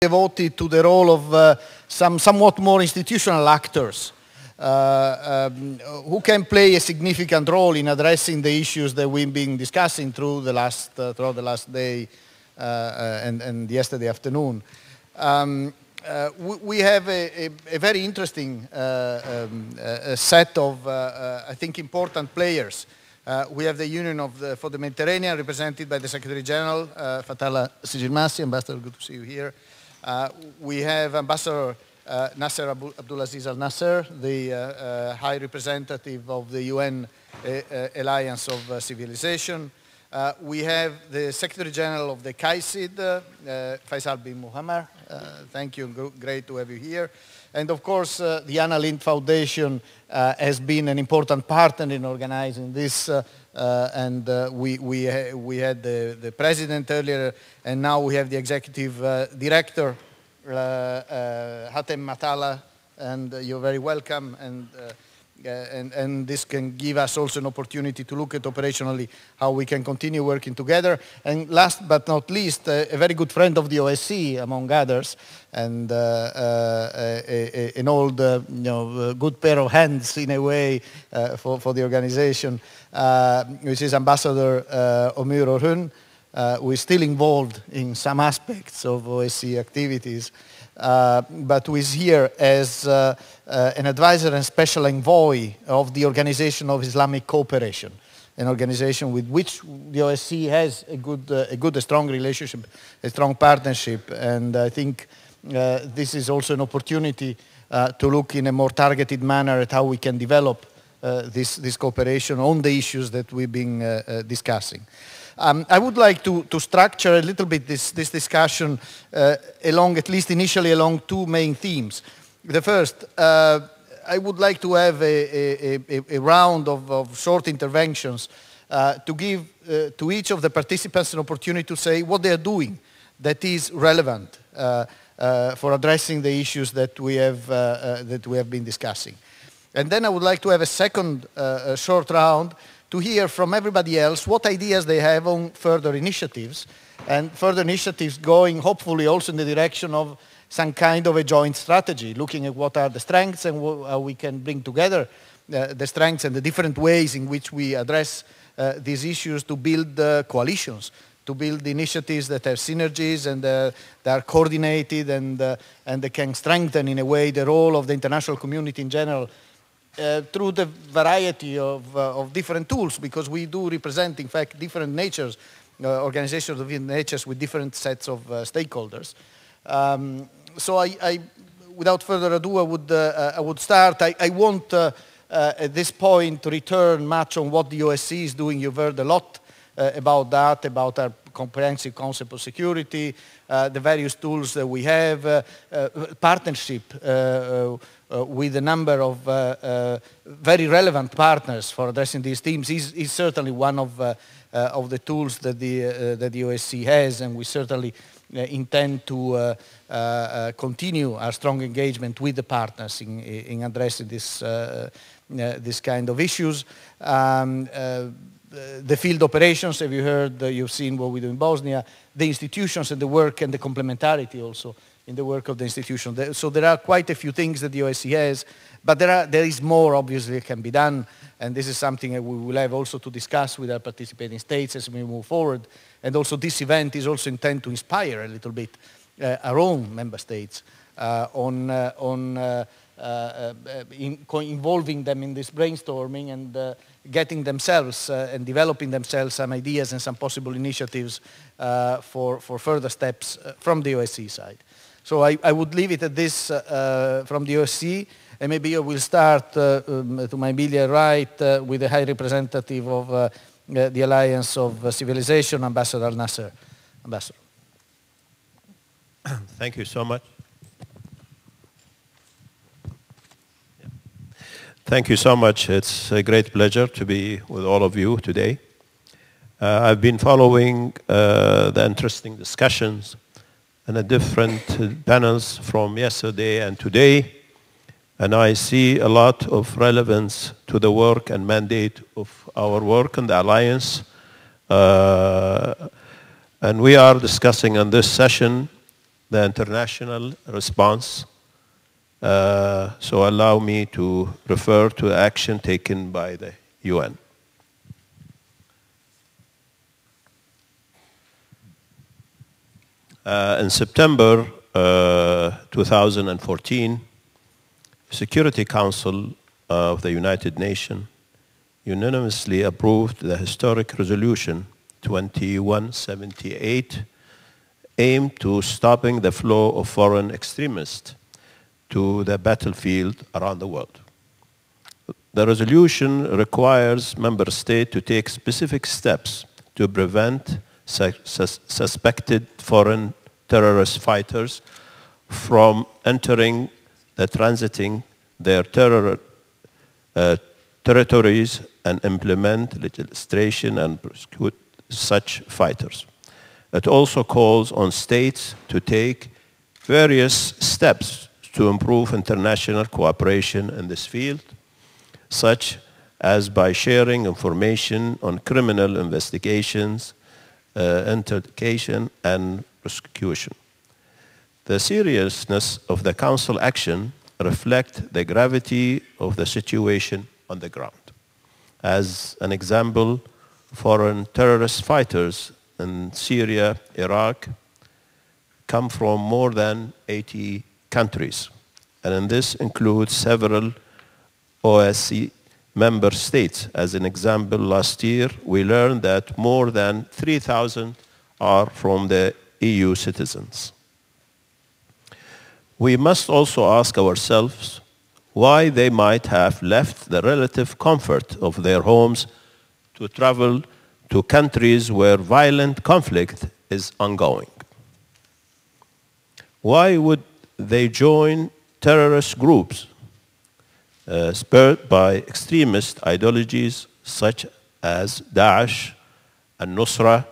devoted to the role of somewhat more institutional actors who can play a significant role in addressing the issues that we've been discussing throughout the last day and yesterday afternoon. We have a very interesting set of, I think, important players. We have the Union for the Mediterranean, represented by the Secretary General, Fatala Sigirmassi. Ambassador, good to see you here. We have Ambassador Nasser Abdulaziz Al Nasser, the High Representative of the UN Alliance of Civilization. We have the Secretary General of the CAICID, Faisal bin Muhammad. Thank you, great to have you here. And of course, the Anna Lindh Foundation has been an important partner in organizing this, and we had the president earlier, and now we have the executive director, Hatem Matala, and you're very welcome. And this can give us also an opportunity to look at operationally how we can continue working together. And last but not least, a very good friend of the OSCE, among others, and an old, good pair of hands in a way for the organization, which is Ambassador Omur Orhun, who is still involved in some aspects of OSCE activities, but who is here as an advisor and special envoy of the Organization of Islamic Cooperation, an organization with which the OSCE has a strong relationship, a strong partnership, and I think this is also an opportunity to look in a more targeted manner at how we can develop this cooperation on the issues that we've been discussing. I would like to structure a little bit this discussion along, at least initially, along two main themes. The first, I would like to have a round of short interventions to give to each of the participants an opportunity to say what they are doing that is relevant for addressing the issues that we have been discussing. And then I would like to have a second short round to hear from everybody else what ideas they have on further initiatives, and further initiatives going hopefully also in the direction of some kind of a joint strategy, looking at what are the strengths and how we can bring together the strengths and the different ways in which we address these issues to build coalitions, to build initiatives that have synergies and that are coordinated and they can strengthen in a way the role of the international community in general through the variety of different tools, because we do represent, in fact, different natures, organizations of different natures with different sets of stakeholders. So I, without further ado, I would start. I won't, at this point, return much on what the OSCE is doing. You've heard a lot about that, about our comprehensive concept of security, the various tools that we have, partnership with a number of very relevant partners for addressing these themes is certainly one of the tools that the OSCE has, and we certainly intend to continue our strong engagement with the partners in addressing this kind of issues. The field operations, have you heard, you've seen what we do in Bosnia, the institutions and the work and the complementarity also in the work of the institution. So there are quite a few things that the OSCE has, but there is more obviously that can be done, and this is something that we will have also to discuss with our participating states as we move forward. And also this event is also intended to inspire a little bit our own member states involving them in this brainstorming and getting themselves and developing themselves some ideas and some possible initiatives for further steps from the OSCE side. So I would leave it at this from the OSCE, and maybe I will start to my immediate right with the High Representative of the Alliance of Civilization, Ambassador Al Nasser. Ambassador. Thank you so much. Thank you so much. It's a great pleasure to be with all of you today. I've been following the interesting discussions and the different panels from yesterday and today, and I see a lot of relevance to the work and mandate of our work in the Alliance. And we are discussing in this session the international response. So allow me to refer to action taken by the UN. In September 2014, Security Council of the United Nations unanimously approved the historic resolution 2178 aimed to stopping the flow of foreign extremists to the battlefield around the world. The resolution requires member states to take specific steps to prevent suspected foreign terrorist fighters from entering the transiting their territories and implement legislation and prosecute such fighters. It also calls on states to take various steps to improve international cooperation in this field, such as by sharing information on criminal investigations, interdiction, and prosecution. The seriousness of the Council action reflects the gravity of the situation on the ground. As an example, foreign terrorist fighters in Syria, Iraq, come from more than 80 countries, and this includes several OSCE member states. As an example, last year we learned that more than 3,000 are from the EU citizens. We must also ask ourselves why they might have left the relative comfort of their homes to travel to countries where violent conflict is ongoing. Why would they join terrorist groups spurred by extremist ideologies such as Daesh and Nusra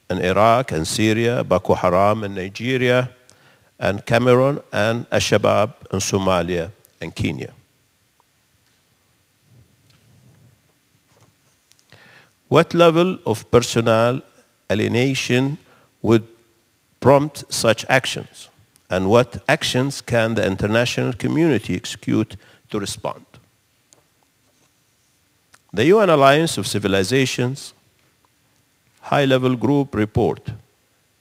in Iraq and Syria, Boko Haram in Nigeria, and Cameroon, and Al-Shabaab in Somalia and Kenya? What level of personal alienation would prompt such actions? And what actions can the international community execute to respond? The UN Alliance of Civilizations high-level group report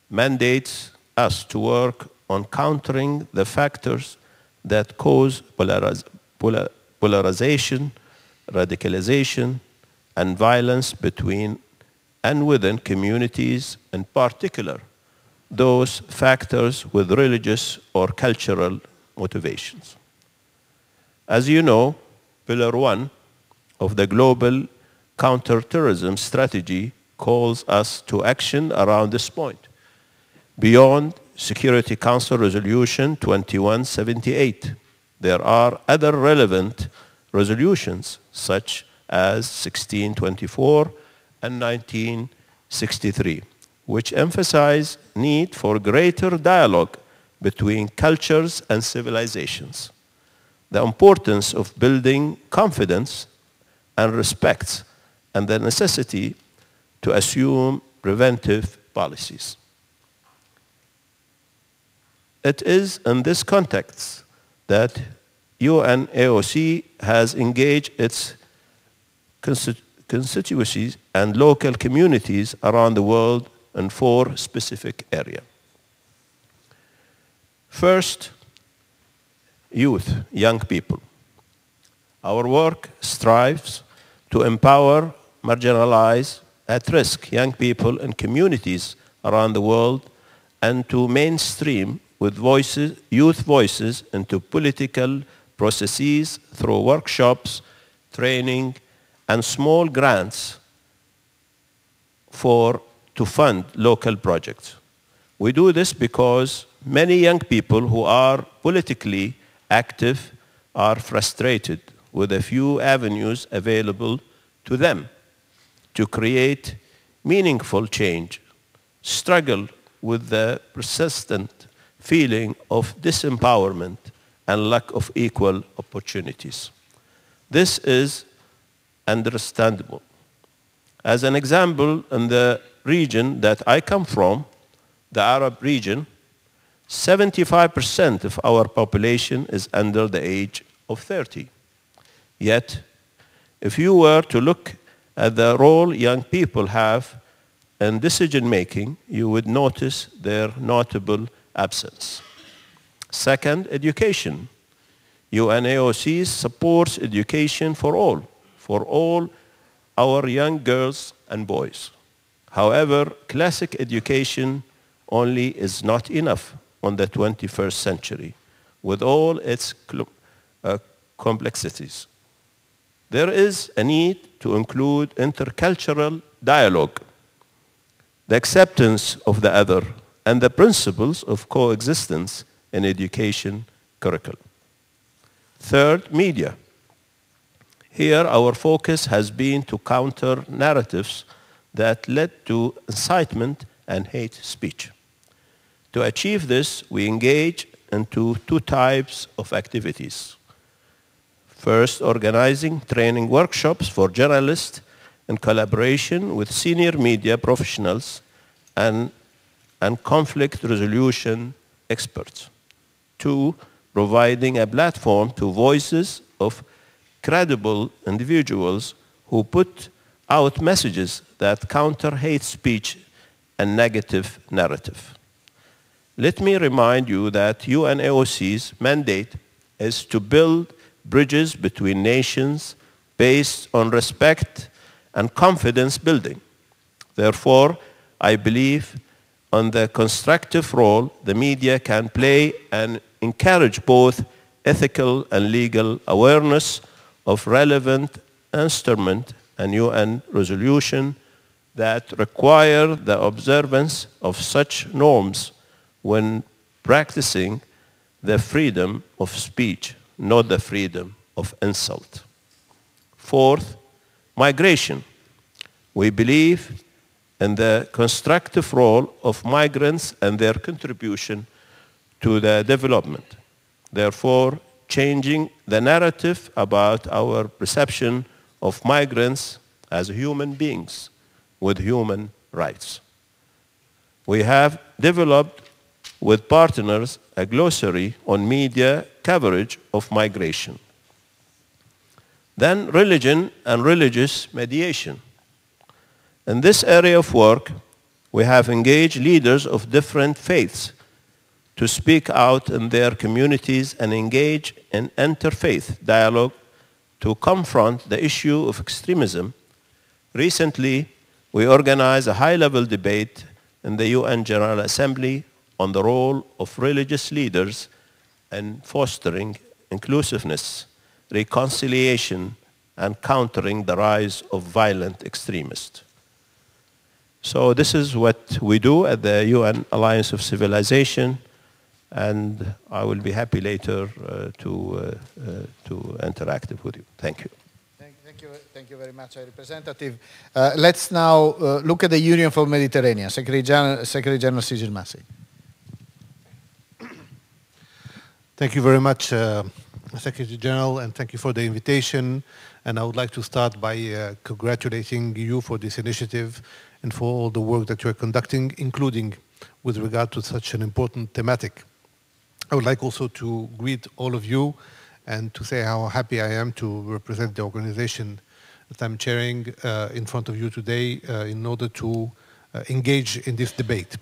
mandates us to work on countering the factors that cause polarization, radicalization, and violence between and within communities, in particular, those factors with religious or cultural motivations. As you know, Pillar 1 of the Global Counterterrorism Strategy calls us to action around this point. Beyond Security Council Resolution 2178, there are other relevant resolutions such as 1624 and 1963, which emphasize need for greater dialogue between cultures and civilizations, the importance of building confidence and respect, and the necessity to assume preventive policies. It is in this context that UNAOC has engaged its constituencies and local communities around the world in 4 specific areas. First, youth, young people. Our work strives to empower marginalized, at-risk young people in communities around the world and to mainstream with youth voices into political processes through workshops, training, and small grants to fund local projects. We do this because many young people who are politically active are frustrated with a few avenues available to them to create meaningful change, struggle with the persistent feeling of disempowerment and lack of equal opportunities. This is understandable. As an example, in the region that I come from, the Arab region, 75% of our population is under the age of 30. Yet, if you were to look at the role young people have in decision-making, you would notice their notable absence. Second, education. UNAOC supports education for all our young girls and boys. However, classic education only is not enough on the 21st century, with all its complexities. There is a need to include intercultural dialogue, the acceptance of the other, and the principles of coexistence in education curriculum. Third, media. Here, our focus has been to counter narratives that led to incitement and hate speech. To achieve this, we engage into two types of activities. First, organizing training workshops for journalists in collaboration with senior media professionals and conflict resolution experts. Two, providing a platform to voices of credible individuals who put out messages that counter hate speech and negative narrative. Let me remind you that UNAOC's mandate is to build bridges between nations based on respect and confidence building. Therefore, I believe on the constructive role the media can play and encourage both ethical and legal awareness of relevant instrument and UN resolution that require the observance of such norms when practicing the freedom of speech, not the freedom of insult. Fourth, migration. We believe in the constructive role of migrants and their contribution to the development. Therefore, changing the narrative about our perception of migrants as human beings with human rights. We have developed with partners a glossary on media coverage of migration. Then religion and religious mediation. In this area of work, we have engaged leaders of different faiths to speak out in their communities and engage in interfaith dialogue to confront the issue of extremism. Recently, we organized a high-level debate in the UN General Assembly on the role of religious leaders in fostering inclusiveness, reconciliation, and countering the rise of violent extremists. So this is what we do at the UN Alliance of Civilization, and I will be happy later to interact with you. Thank you. Thank you very much, Representative. Let's now look at the Union for Mediterranean. Secretary General Sigil Massi. Thank you very much, Secretary General, and thank you for the invitation. And I would like to start by congratulating you for this initiative and for all the work that you are conducting, including with regard to such an important thematic. I would like also to greet all of you and to say how happy I am to represent the organization that I'm chairing in front of you today in order to engage in this debate.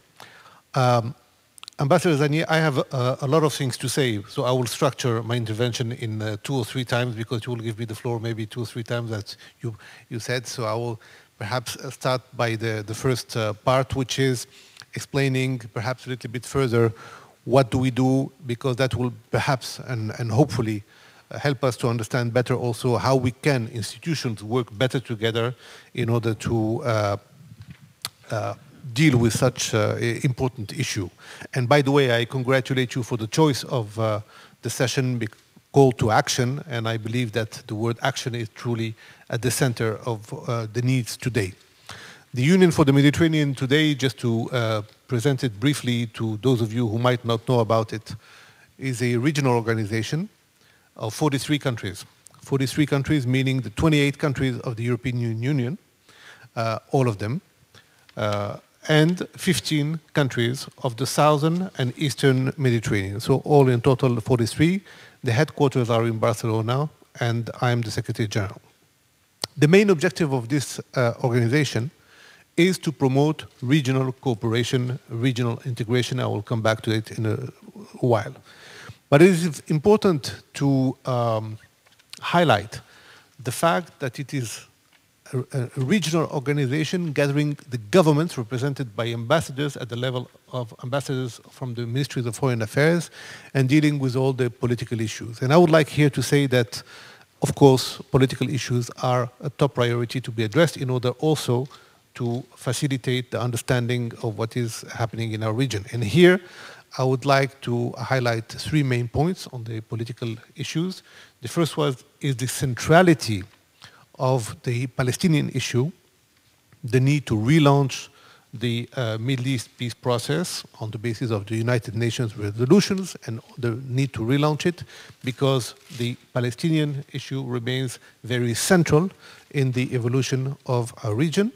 Ambassador Zani, I have a lot of things to say, so I will structure my intervention in 2 or 3 times because you will give me the floor maybe 2 or 3 times as you said. So I will perhaps start by the first part, which is explaining perhaps a little bit further what do we do, because that will perhaps and hopefully help us to understand better also how we can, institutions, work better together in order to deal with such important issue. And by the way, I congratulate you for the choice of the session call to action, and I believe that the word action is truly at the center of the needs today. The Union for the Mediterranean today, just to present it briefly to those of you who might not know about it, is a regional organization of 43 countries. 43 countries meaning the 28 countries of the European Union, all of them. and 15 countries of the southern and eastern Mediterranean. So all in total 43. The headquarters are in Barcelona, and I'm the Secretary General. The main objective of this organization is to promote regional cooperation, regional integration. I will come back to it in a while. But it is important to highlight the fact that it is a regional organization gathering the governments represented by ambassadors at the level of ambassadors from the Ministries of Foreign Affairs and dealing with all the political issues. And I would like here to say that, of course, political issues are a top priority to be addressed in order also to facilitate the understanding of what is happening in our region. And here, I would like to highlight three main points on the political issues. The first one is the centrality of the Palestinian issue, the need to relaunch the Middle East peace process on the basis of the United Nations resolutions, and the need to relaunch it because the Palestinian issue remains very central in the evolution of our region.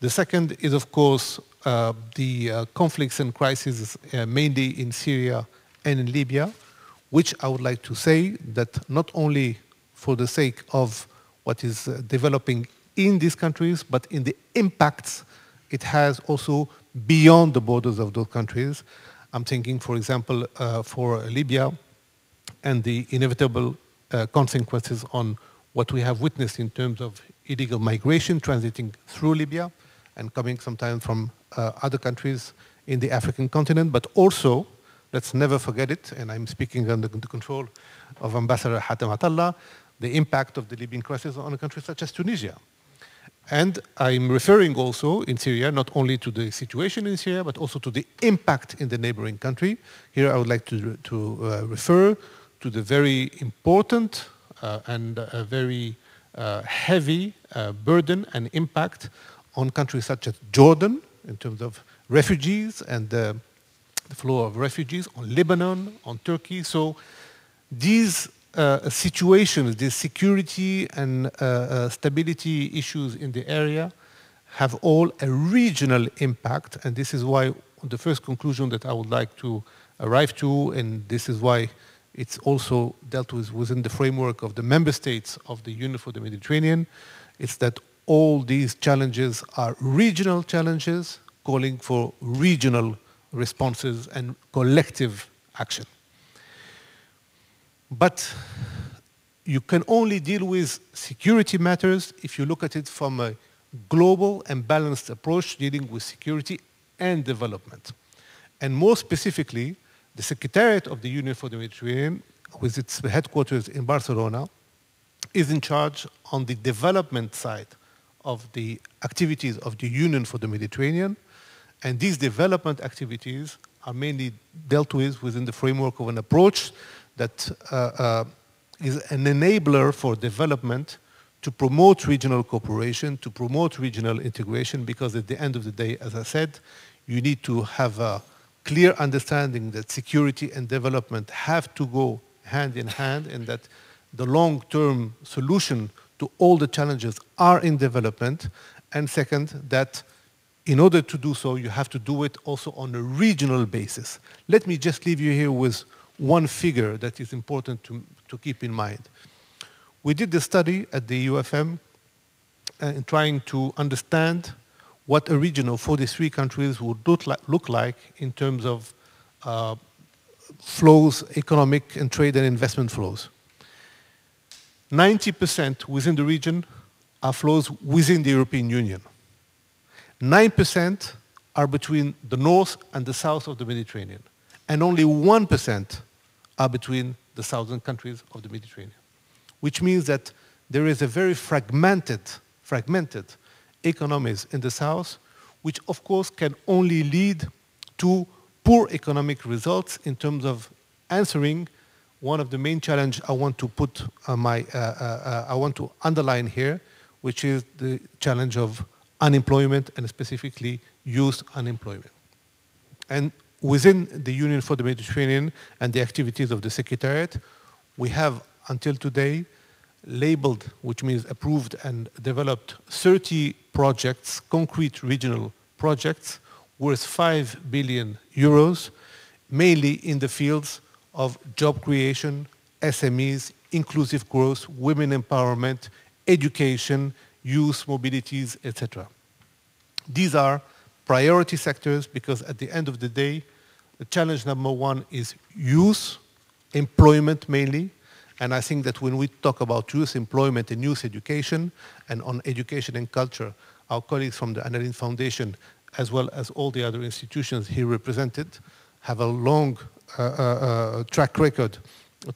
The second is, of course, the conflicts and crises mainly in Syria and in Libya, which I would like to say that not only for the sake of what is developing in these countries, but in the impacts it has also beyond the borders of those countries. I'm thinking, for example, for Libya and the inevitable consequences on what we have witnessed in terms of illegal migration transiting through Libya and coming sometimes from other countries in the African continent, but also, let's never forget it, and I'm speaking under the control of Ambassador Hatem Atallah, the impact of the Libyan crisis on a country such as Tunisia. And I'm referring also in Syria, not only to the situation in Syria, but also to the impact in the neighboring country. Here I would like to refer to the very important and very heavy burden and impact on countries such as Jordan in terms of refugees and the flow of refugees, on Lebanon, on Turkey. So these situations, these security and stability issues in the area have all a regional impact, and this is why the first conclusion that I would like to arrive to, and this is why it's also dealt with within the framework of the member states of the Union for the Mediterranean, it's that all these challenges are regional challenges calling for regional responses and collective action. But you can only deal with security matters if you look at it from a global and balanced approach dealing with security and development. And more specifically, the Secretariat of the Union for the Mediterranean, with its headquarters in Barcelona, is in charge on the development side of the activities of the Union for the Mediterranean. And these development activities are mainly dealt with within the framework of an approach that is an enabler for development to promote regional cooperation, to promote regional integration, because at the end of the day, as I said, you need to have a clear understanding that security and development have to go hand in hand, and that the long-term solution to all the challenges are in development. And second, that in order to do so, you have to do it also on a regional basis. Let me just leave you here with one figure that is important to keep in mind. We did the study at the UFM in trying to understand what a region of 43 countries would look like in terms of flows, economic and trade and investment flows. 90% within the region are flows within the European Union. 9% are between the north and the south of the Mediterranean. And only 1% are between the southern countries of the Mediterranean. Which means that there is a very fragmented economies in the south, which of course can only lead to poor economic results in terms of answering one of the main challenges I want to put I want to underline here, which is the challenge of unemployment and specifically youth unemployment. And within the Union for the Mediterranean and the activities of the Secretariat, we have until today labeled, which means approved and developed 30 projects, concrete regional projects, worth 5 billion euros, mainly in the fields of job creation, SMEs, inclusive growth, women empowerment, education, youth mobilities, etc. These are priority sectors because at the end of the day, the challenge number one is youth, employment mainly, and I think that when we talk about youth employment and youth education, and on education and culture, our colleagues from the Anna Lindh Foundation, as well as all the other institutions here represented, have a long track record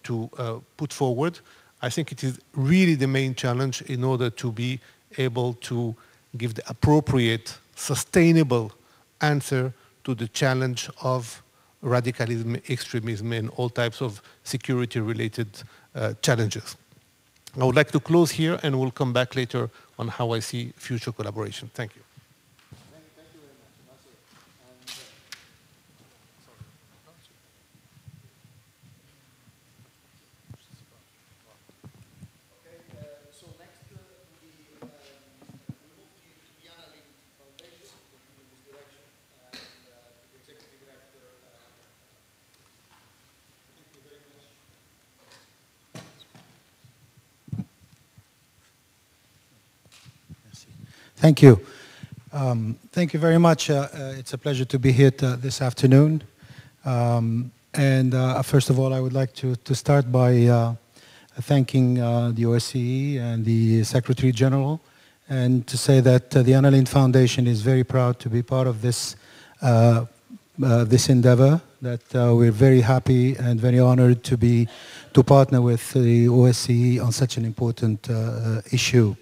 to put forward. I think it is really the main challenge in order to be able to give the appropriate, sustainable answer to the challenge of radicalism, extremism, and all types of security-related challenges. I would like to close here, and we'll come back later on how I see future collaboration. Thank you. Thank you very much, Nasser. So next we move to the Anna Lindh Foundation, in this direction, and the executive director. Thank you very much. Thank you. Thank you very much. It's a pleasure to be here this afternoon. First of all, I would like to start by thanking the OSCE and the Secretary General, and to say that the Anna Lindh Foundation is very proud to be part of this this endeavor. That we're very happy and very honored to partner with the OSCE on such an important issue.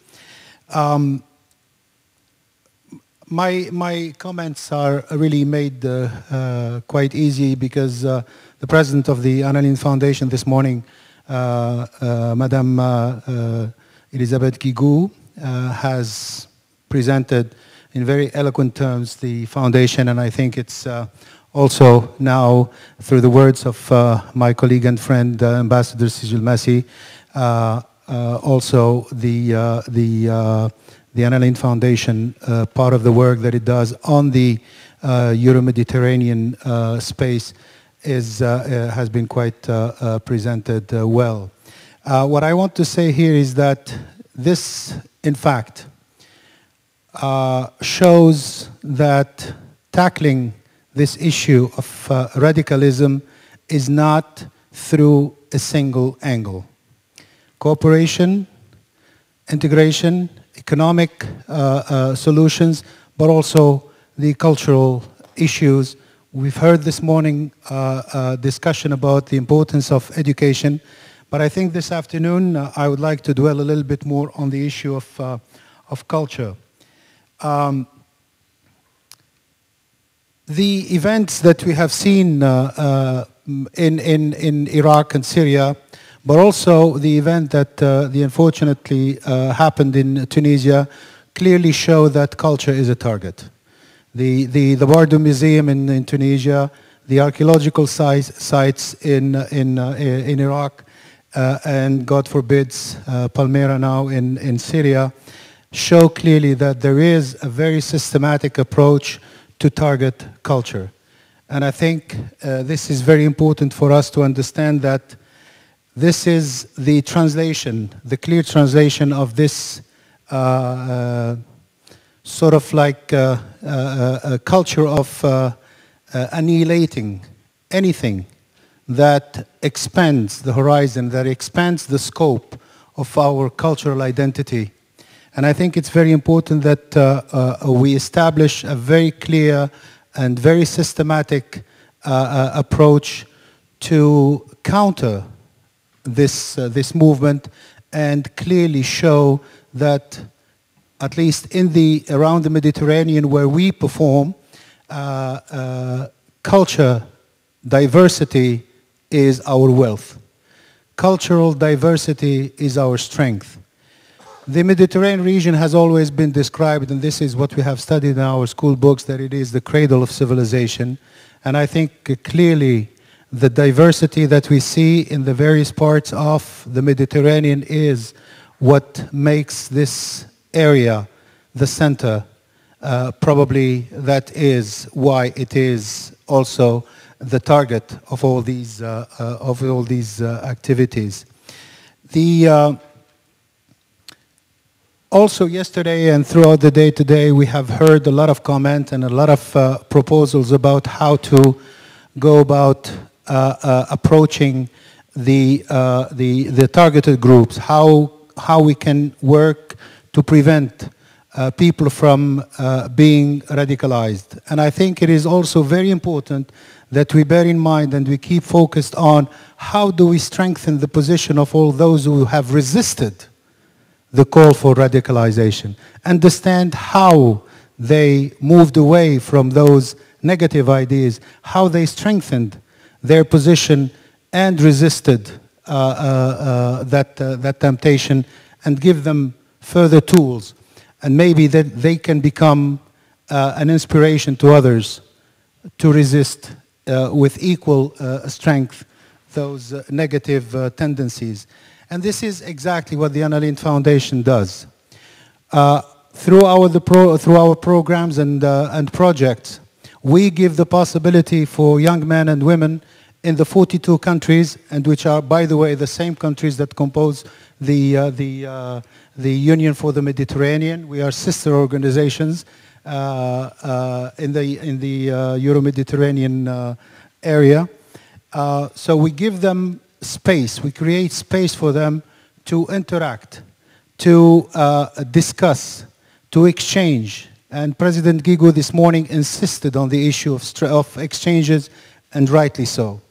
My comments are really made quite easy because the president of the Anna Lindh Foundation this morning, Madame Elisabeth Guigou, has presented in very eloquent terms the foundation, and I think it's also now, through the words of my colleague and friend, Ambassador Sijil Massi, also the Anna Lindh Foundation, part of the work that it does on the Euro-Mediterranean space has been quite presented well. What I want to say here is that this, in fact, shows that tackling this issue of radicalism is not through a single angle. Cooperation, integration, economic solutions, but also the cultural issues. We've heard this morning a discussion about the importance of education, but I think this afternoon I would like to dwell a little bit more on the issue of culture. The events that we have seen in Iraq and Syria, but also the event that unfortunately happened in Tunisia, clearly show that culture is a target. The Bardo Museum in Tunisia, the archaeological sites in Iraq, and God forbids Palmyra now in Syria, show clearly that there is a very systematic approach to target culture. And I think this is very important for us to understand that this is the translation, the clear translation of this sort of like a culture of annihilating anything that expands the horizon, that expands the scope of our cultural identity. And I think it's very important that we establish a very clear and very systematic approach to counter this movement, and clearly show that at least around the Mediterranean where we perform, culture diversity is our wealth. Cultural diversity is our strength. The Mediterranean region has always been described, and this is what we have studied in our school books, that it is the cradle of civilization. And I think clearly the diversity that we see in the various parts of the Mediterranean is what makes this area the center probably that is why it is also the target of all these activities. Also yesterday and throughout the day today, we have heard a lot of comment and a lot of proposals about how to go about approaching the targeted groups, how we can work to prevent people from being radicalized. And I think it is also very important that we bear in mind and we keep focused on how do we strengthen the position of all those who have resisted the call for radicalization. Understand how they moved away from those negative ideas, how they strengthened their position and resisted that temptation, and give them further tools. And maybe that they can become an inspiration to others to resist with equal strength those negative tendencies. And this is exactly what the Anna Lindh Foundation does. Through our programs and projects, we give the possibility for young men and women in the 42 countries, and which are, by the way, the same countries that compose the Union for the Mediterranean. We are sister organizations in the Euro-Mediterranean area. So we give them space, we create space for them to interact, to discuss, to exchange. And President Guigou this morning insisted on the issue of exchanges, and rightly so.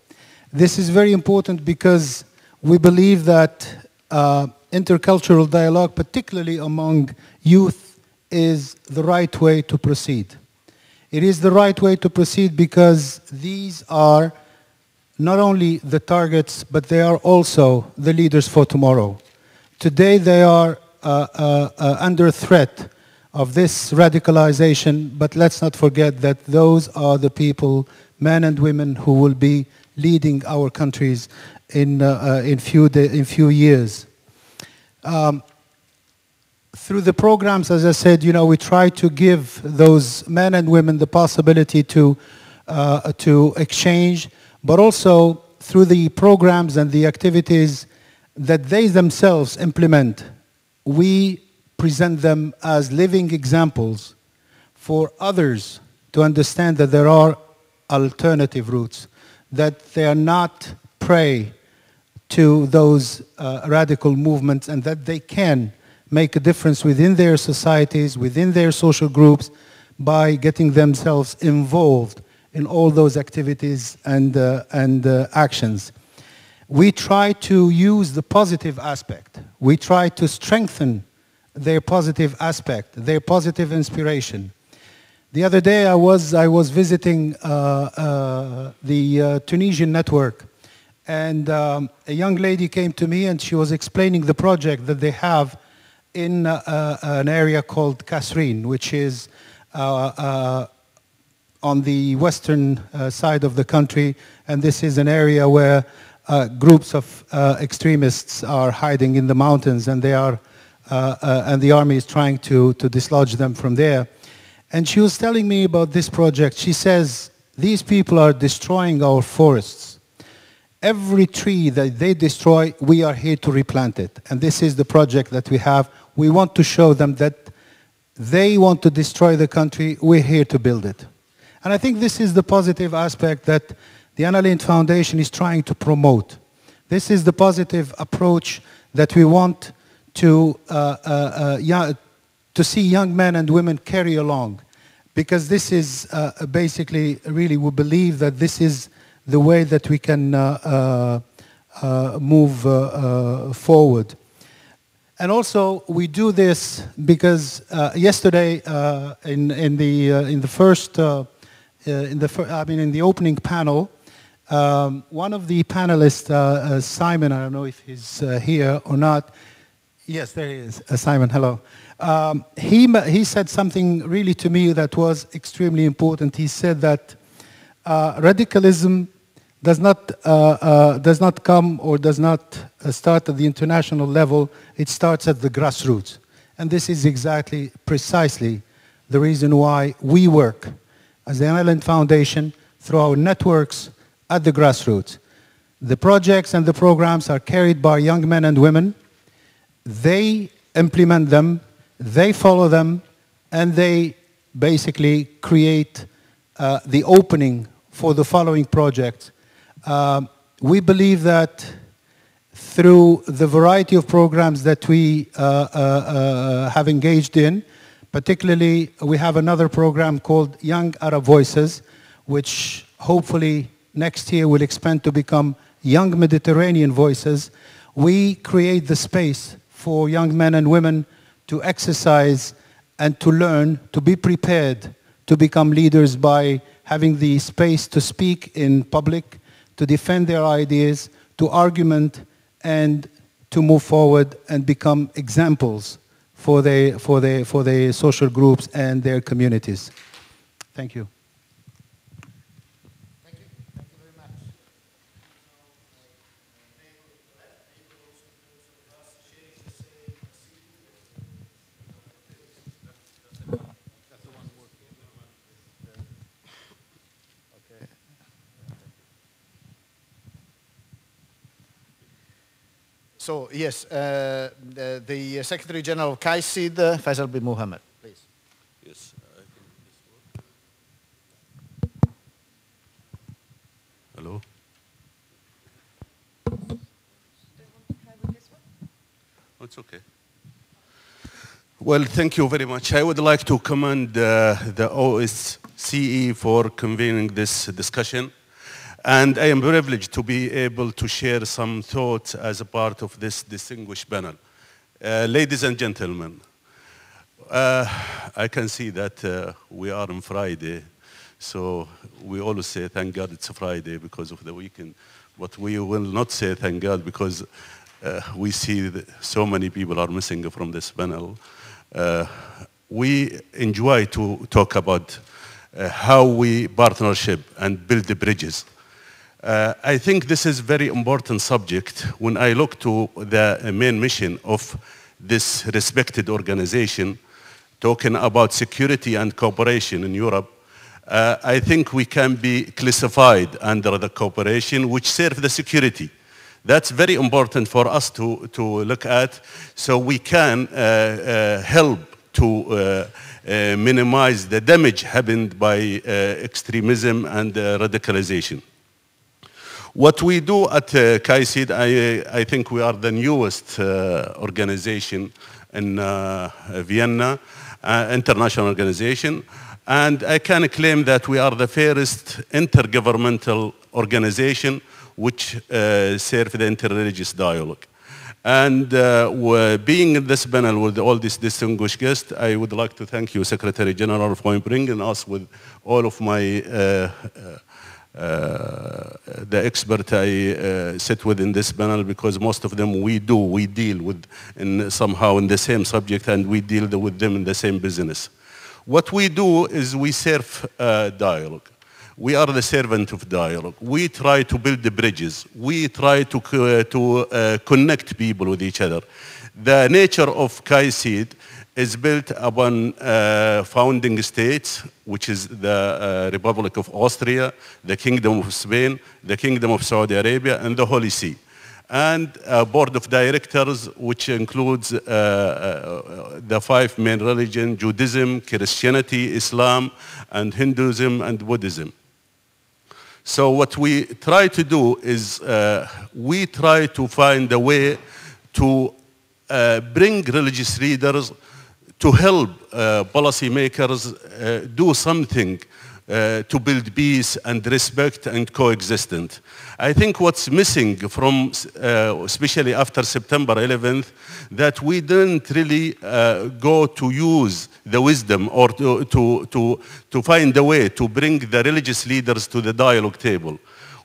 This is very important because we believe that intercultural dialogue, particularly among youth, is the right way to proceed. It is the right way to proceed because these are not only the targets, but they are also the leaders for tomorrow. Today they are under threat of this radicalization, but let's not forget that those are the people, men and women, who will be leading our countries in few years. Through the programs, as I said, we try to give those men and women the possibility to exchange, but also through the programs and the activities that they themselves implement, we present them as living examples for others to understand that there are alternative routes, that they are not prey to those radical movements, and that they can make a difference within their societies, within their social groups, by getting themselves involved in all those activities and actions. We try to use the positive aspect. We try to strengthen their positive aspect, their positive inspiration. The other day I was visiting the Tunisian network, and a young lady came to me and she was explaining the project that they have in an area called Kasserine, which is on the western side of the country, and this is an area where groups of extremists are hiding in the mountains, and and the army is trying to dislodge them from there. And she was telling me about this project. She says, these people are destroying our forests. Every tree that they destroy, we are here to replant it. And this is the project that we have. We want to show them that they want to destroy the country, we're here to build it. And I think this is the positive aspect that the Anna Lindh Foundation is trying to promote. This is the positive approach that we want to see young men and women carry along. Because this is basically, really, we believe that this is the way that we can move forward. And also, we do this because yesterday in the opening panel, one of the panelists, Simon, I don't know if he's here or not. Yes, there he is. Simon, hello. He said something really to me that was extremely important. He said that radicalism does not come or does not start at the international level. It starts at the grassroots. And this is exactly, precisely the reason why we work as the Island Foundation through our networks at the grassroots. The projects and the programs are carried by young men and women. They implement them, they follow them, and they basically create the opening for the following projects. We believe that through the variety of programs that we have engaged in, particularly we have another program called Young Arab Voices, which hopefully next year will expand to become Young Mediterranean Voices. We create the space for young men and women to exercise and to learn, to be prepared to become leaders by having the space to speak in public, to defend their ideas, to argument, and to move forward and become examples for their social groups and their communities. Thank you. Thank you. Thank you very much. So yes, the Secretary General of KAICID, Faisal bin Mohammed, please. Yes, I think this works. Hello? Do you want to try with this one? Oh, it's okay. Well, thank you very much. I would like to commend the OSCE for convening this discussion. And I am privileged to be able to share some thoughts as a part of this distinguished panel. Ladies and gentlemen, I can see that we are on Friday, so we always say thank God it's a Friday because of the weekend, but we will not say thank God because we see that so many people are missing from this panel. We enjoy to talk about how we partnership and build the bridges. I think this is a very important subject when I look to the main mission of this respected organization, talking about security and cooperation in Europe. I think we can be classified under the cooperation which serve the security. That's very important for us to look at so we can help to minimize the damage happened by extremism and radicalization. What we do at KAICID, I think we are the newest organization in Vienna, international organization, and I can claim that we are the first intergovernmental organization which serve the interreligious dialogue. And being in this panel with all these distinguished guests, I would like to thank you, Secretary General, for bringing us with all of my the expert I sit with in this panel, because most of them we deal with somehow in the same subject, and we deal with them in the same business. What we do is we serve dialogue. We are the servant of dialogue. We try to build the bridges. We try to connect people with each other. The nature of KAICID is built upon founding states, which is the Republic of Austria, the Kingdom of Spain, the Kingdom of Saudi Arabia, and the Holy See. And a board of directors, which includes the 5 main religions: Judaism, Christianity, Islam, and Hinduism and Buddhism. So what we try to do is we try to find a way to bring religious leaders to help policymakers do something to build peace and respect and coexistence. I think what's missing from, especially after September 11th, that we didn't really go to use the wisdom or to find a way to bring the religious leaders to the dialogue table.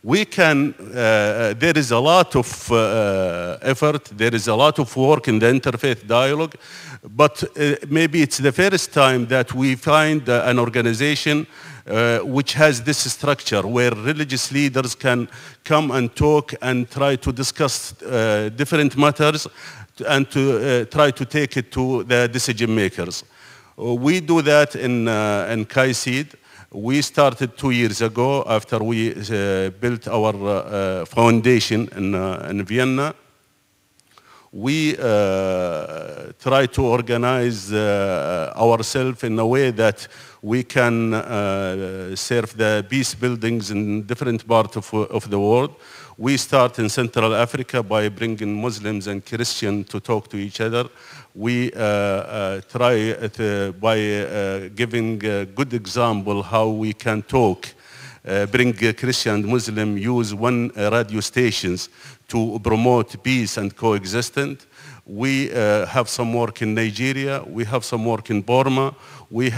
We can, there is a lot of effort, there is a lot of work in the interfaith dialogue, but maybe it's the first time that we find an organization which has this structure where religious leaders can come and talk and try to discuss different matters and to try to take it to the decision makers. We do that in Kaisid. We started 2 years ago after we built our foundation in Vienna. We try to organize ourselves in a way that we can serve the peace buildings in different parts of the world. We start in Central Africa by bringing Muslims and Christians to talk to each other. We try by giving a good example how we can talk, bring Christian and Muslim, use one radio stations to promote peace and coexistence. We have some work in Nigeria. We have some work in Burma. We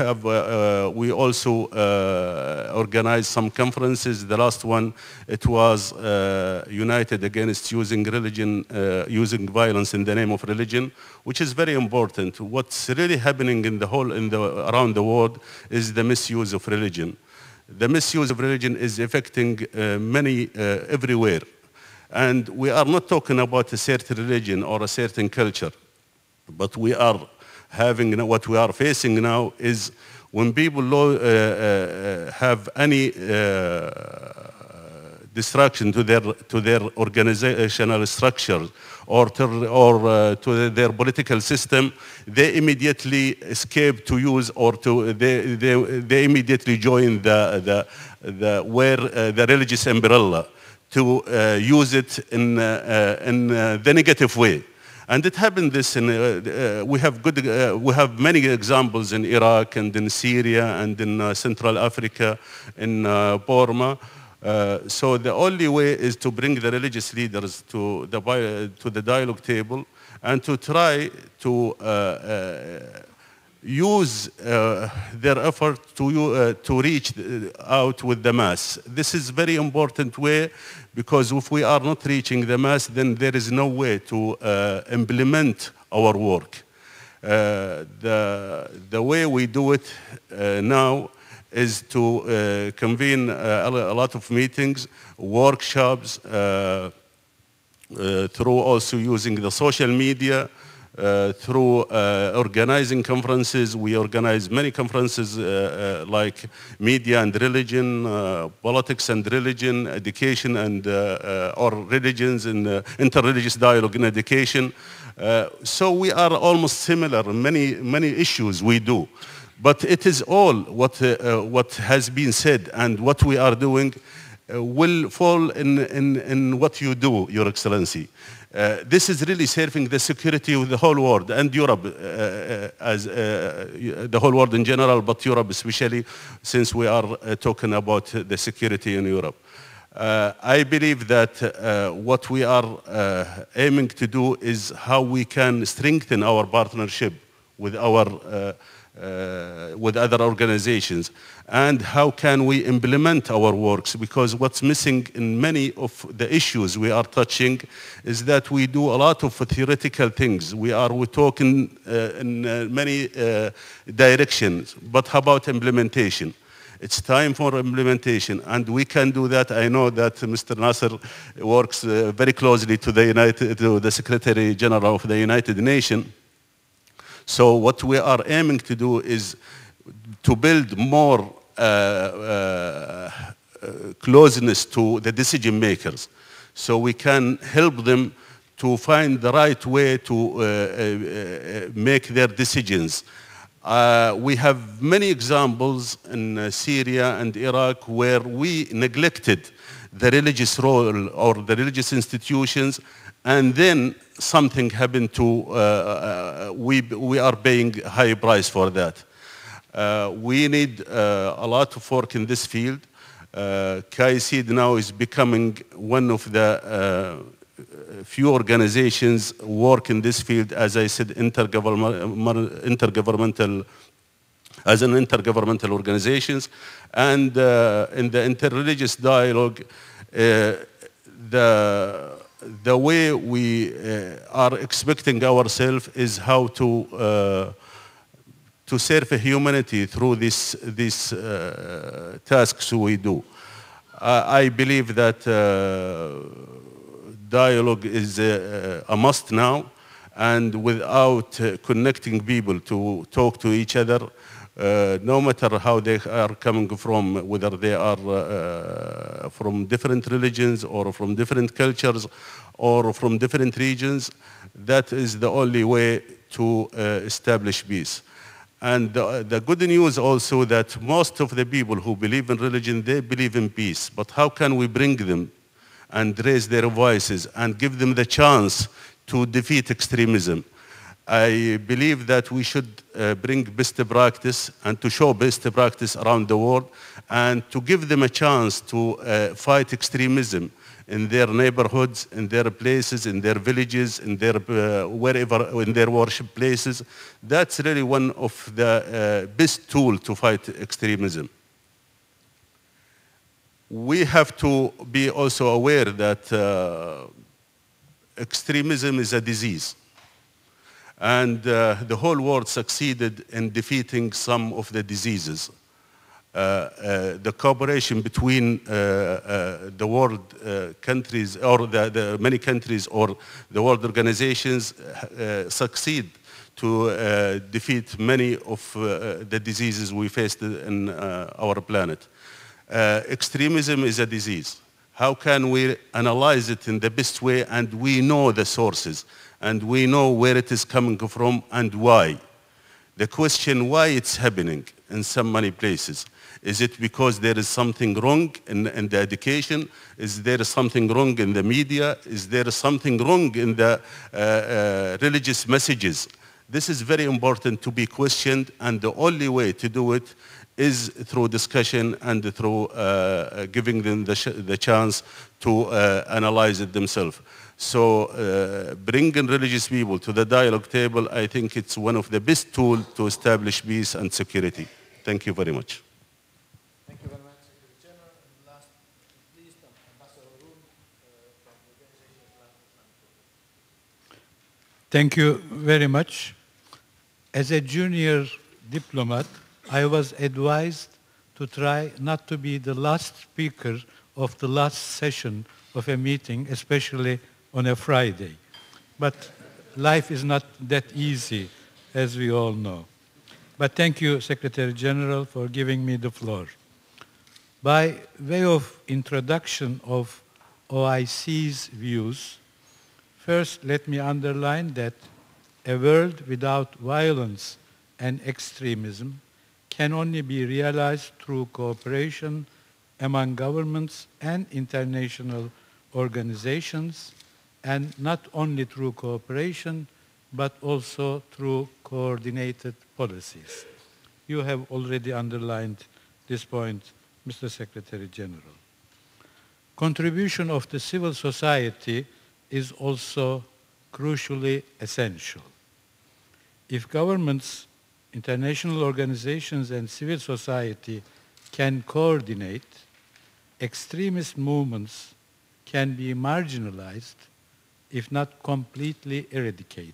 also organized some conferences. The last one, it was United Against Using Religion, Using Violence in the Name of Religion, which is very important. What's really happening around the world is the misuse of religion. The misuse of religion is affecting many everywhere. And we are not talking about a certain religion or a certain culture, but we are having, what we are facing now is when people have any destruction to their organizational structure or to their political system, they immediately escape to use or they immediately join the religious umbrella to use it in the negative way. And it happened this we have many examples in Iraq and in Syria and in Central Africa, in Burma. So the only way is to bring the religious leaders to the dialogue table and to try to use their effort to reach out with the mass. This is very important way, because if we are not reaching the mass, then there is no way to implement our work. The way we do it now is to convene a lot of meetings, workshops, through also using the social media, through organizing conferences. We organize many conferences like media and religion, politics and religion, education and or religions and interreligious dialogue in education. So we are almost similar in many issues we do. But it is all what has been said and what we are doing will fall in what you do, Your Excellency. This is really serving the security of the whole world and Europe as the whole world in general, but Europe especially, since we are talking about the security in Europe. I believe that what we are aiming to do is how we can strengthen our partnership with with other organizations, and how can we implement our works, because what's missing in many of the issues we are touching is that we do a lot of theoretical things. We're talking in many directions, but how about implementation? It's time for implementation, and we can do that. I know that Mr. Nasser works very closely to the Secretary General of the United Nations. So what we are aiming to do is to build more closeness to the decision makers, so we can help them to find the right way to make their decisions. We have many examples in Syria and Iraq where we neglected the religious role or the religious institutions, and then something happened to, we are paying a high price for that. We need a lot of work in this field. KICD now is becoming one of the few organizations work in this field, as I said, intergovernmental organizations. And in the interreligious dialogue, the way we are expecting ourselves is how to serve humanity through these tasks we do. I believe that dialogue is a must now, and without connecting people to talk to each other, no matter how they are coming from, whether they are from different religions or from different cultures or from different regions, that is the only way to establish peace. And the good news also that most of the people who believe in religion, they believe in peace. But how can we bring them and raise their voices and give them the chance to defeat extremism? I believe that we should bring best practice and to show best practice around the world and to give them a chance to fight extremism in their neighborhoods, in their places, in their villages, in their wherever, in their worship places. That's really one of the best tool to fight extremism. We have to be also aware that extremism is a disease. And the whole world succeeded in defeating some of the diseases. The cooperation between the world countries or the many countries or the world organizations succeed to defeat many of the diseases we faced in our planet. Extremism is a disease. How can we analyze it in the best way and we know the sources and we know where it is coming from and why? The question why it's happening in so many places. Is it because there is something wrong in the education? Is there something wrong in the media? Is there something wrong in the religious messages? This is very important to be questioned, and the only way to do it is through discussion and through giving them the chance to analyze it themselves. So bringing religious people to the dialogue table, I think it's one of the best tools to establish peace and security. Thank you very much. Thank you very much, Secretary General. And last but not least, Ambassador Arun from the Organization of Islamic Cooperation. Thank you very much. As a junior diplomat, I was advised to try not to be the last speaker of the last session of a meeting, especially on a Friday. But life is not that easy, as we all know. But thank you, Secretary General, for giving me the floor. By way of introduction of OIC's views, first let me underline that a world without violence and extremism can only be realized through cooperation among governments and international organizations, and not only through cooperation, but also through coordinated policies. You have already underlined this point, Mr. Secretary General. Contribution of the civil society is also crucially essential. If governments, international organizations, and civil society can coordinate, extremist movements can be marginalized, if not completely eradicated.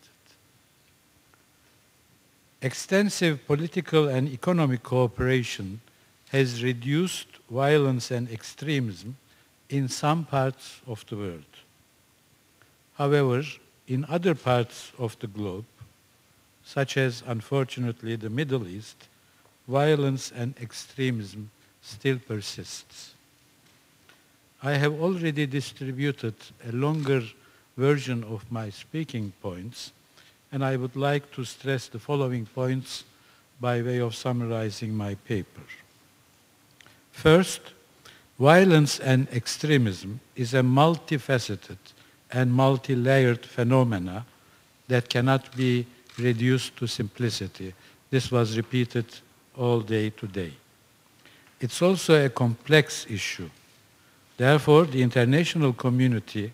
Extensive political and economic cooperation has reduced violence and extremism in some parts of the world. However, in other parts of the globe, such as, unfortunately, the Middle East, violence and extremism still persists. I have already distributed a longer version of my speaking points, and I would like to stress the following points by way of summarizing my paper. First, violence and extremism is a multifaceted and multi-layered phenomena that cannot be reduced to simplicity. This was repeated all day today. It's also a complex issue. Therefore, the international community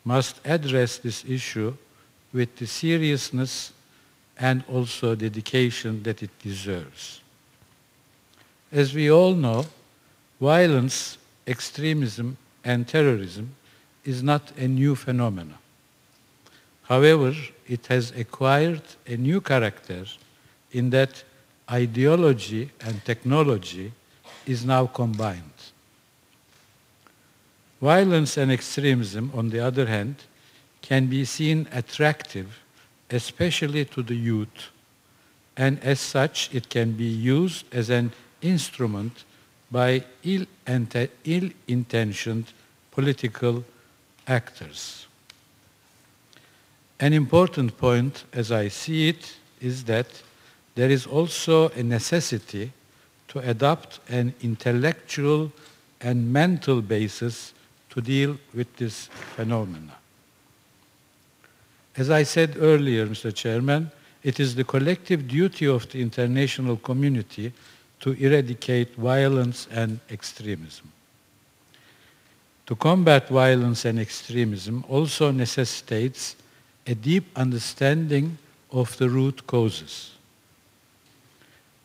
must address this issue with the seriousness and also dedication that it deserves. As we all know, violence, extremism, and terrorism is not a new phenomenon. However, it has acquired a new character in that ideology and technology is now combined. Violence and extremism, on the other hand, can be seen attractive especially to the youth, and as such it can be used as an instrument by ill-intentioned political actors. An important point, as I see it, is that there is also a necessity to adopt an intellectual and mental basis to deal with this phenomena. As I said earlier, Mr. Chairman, it is the collective duty of the international community to eradicate violence and extremism. To combat violence and extremism also necessitates a deep understanding of the root causes.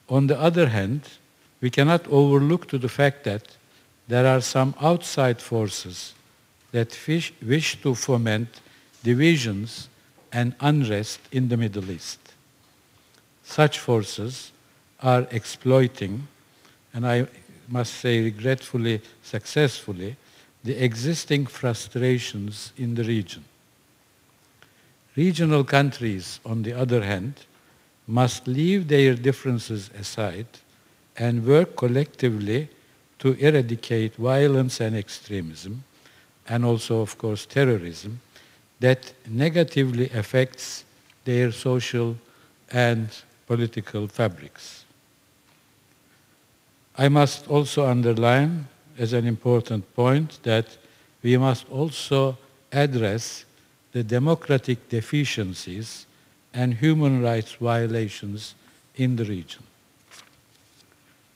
On the other hand, we cannot overlook the fact that there are some outside forces that wish to foment divisions and unrest in the Middle East. Such forces are exploiting, and I must say regretfully, successfully, the existing frustrations in the region. Regional countries, on the other hand, must leave their differences aside and work collectively to eradicate violence and extremism, and also, of course, terrorism, that negatively affects their social and political fabrics. I must also underline as an important point that we must also address the democratic deficiencies and human rights violations in the region.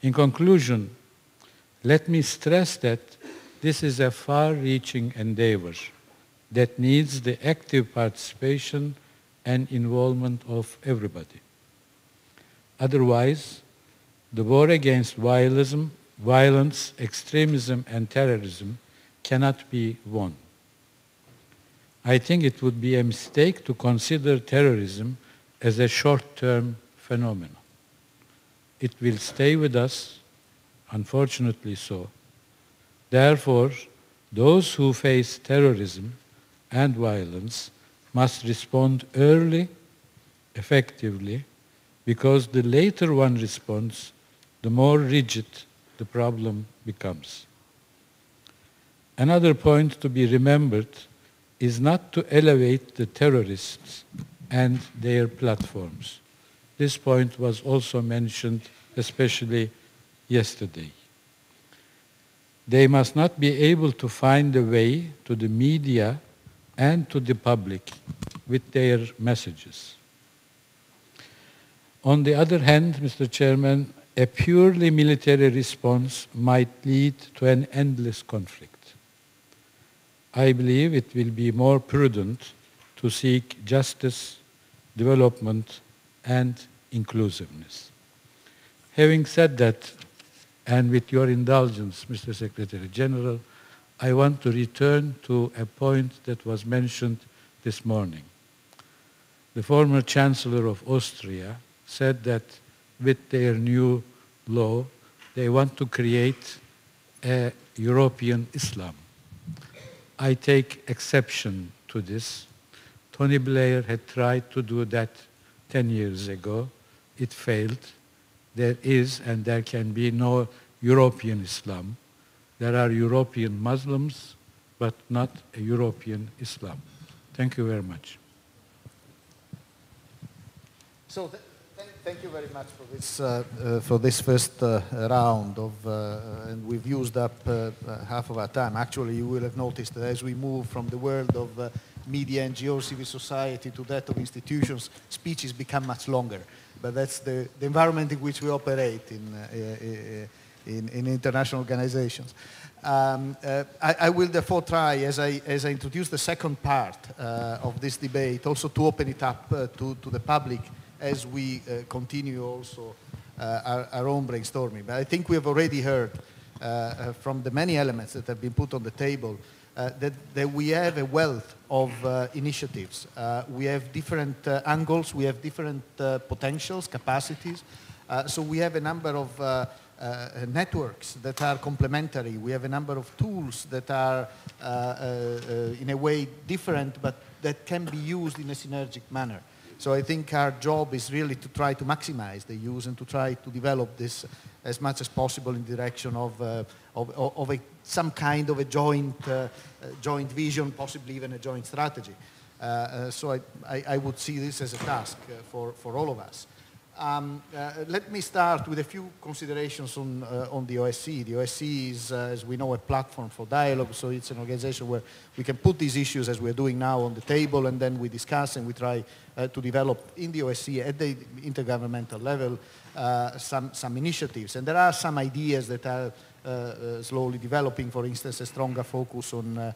In conclusion, let me stress that this is a far-reaching endeavor that needs the active participation and involvement of everybody. Otherwise, the war against violence, extremism, and terrorism cannot be won. I think it would be a mistake to consider terrorism as a short-term phenomenon. It will stay with us, unfortunately so. Therefore, those who face terrorism and violence must respond early, effectively, because the later one responds, the more rigid the problem becomes. Another point to be remembered is not to elevate the terrorists and their platforms. This point was also mentioned, especially yesterday. They must not be able to find a way to the media and to the public with their messages. On the other hand, Mr. Chairman, a purely military response might lead to an endless conflict. I believe it will be more prudent to seek justice, development, and inclusiveness. Having said that, and with your indulgence, Mr. Secretary General, I want to return to a point that was mentioned this morning. The former Chancellor of Austria said that with their new law, they want to create a European Islam. I take exception to this. Tony Blair had tried to do that 10 years ago. It failed. There is and there can be no European Islam. There are European Muslims, but not a European Islam. Thank you very much. So thank you very much for this first round of, and we've used up half of our time. Actually, you will have noticed that as we move from the world of media, NGOs, civil society to that of institutions, speeches become much longer. But that's the environment in which we operate in international organizations. I will therefore try, as I introduce the second part of this debate, also to open it up to the public as we continue also our own brainstorming. But I think we have already heard from the many elements that have been put on the table that we have a wealth of initiatives. We have different angles, we have different potentials, capacities. So we have a number of networks that are complementary. We have a number of tools that are in a way different, but that can be used in a synergic manner. So I think our job is really to try to maximize the use and to try to develop this as much as possible in the direction of some kind of a joint vision, possibly even a joint strategy. So I would see this as a task for all of us. Let me start with a few considerations on the OSCE. The OSCE is, as we know, a platform for dialogue, so it's an organization where we can put these issues, as we're doing now, on the table, and then we discuss and we try to develop in the OSCE at the intergovernmental level some initiatives. And there are some ideas that are slowly developing, for instance, a stronger focus on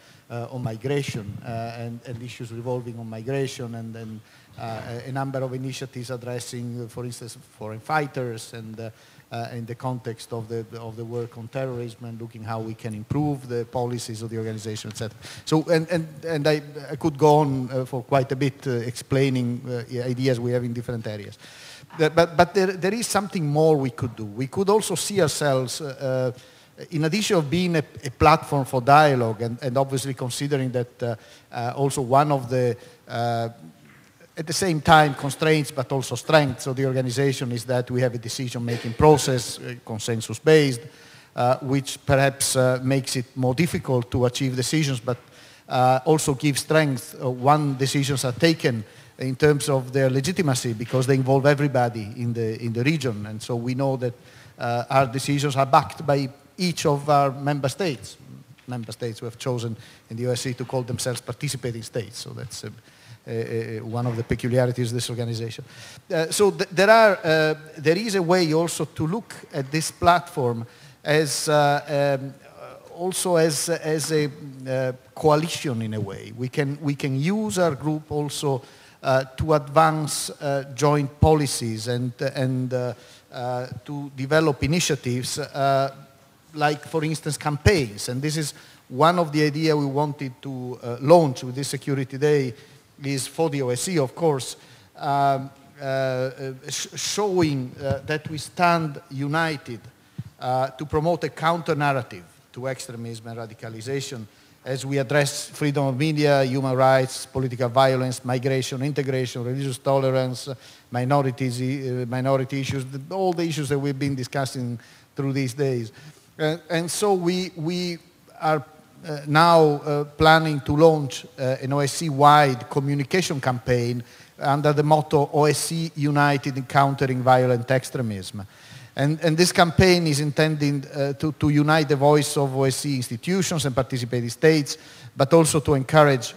migration and issues revolving on migration, and then a number of initiatives addressing, for instance, foreign fighters, and in the context of the work on terrorism, and looking how we can improve the policies of the organization, etc. So, and I could go on for quite a bit explaining ideas we have in different areas. But there is something more we could do. We could also see ourselves, in addition of being a platform for dialogue, and obviously considering that also one of the at the same time constraints but also strengths of the organization is that we have a decision-making process, consensus-based, which perhaps makes it more difficult to achieve decisions, but also gives strength when decisions are taken in terms of their legitimacy, because they involve everybody in the region. And so we know that our decisions are backed by each of our member states who have chosen in the OSCE to call themselves participating states. So that's one of the peculiarities of this organization. So there is a way also to look at this platform as also as a coalition in a way. We can use our group also to advance joint policies and to develop initiatives like, for instance, campaigns. And this is one of the ideas we wanted to launch with this Security Day, is for the OSCE, of course, showing that we stand united to promote a counter-narrative to extremism and radicalization as we address freedom of media, human rights, political violence, migration, integration, religious tolerance, minority issues, all the issues that we've been discussing through these days. And so we are now planning to launch an OSCE-wide communication campaign under the motto OSCE United in Countering Violent Extremism. And this campaign is intended to unite the voice of OSCE institutions and participating states, but also to encourage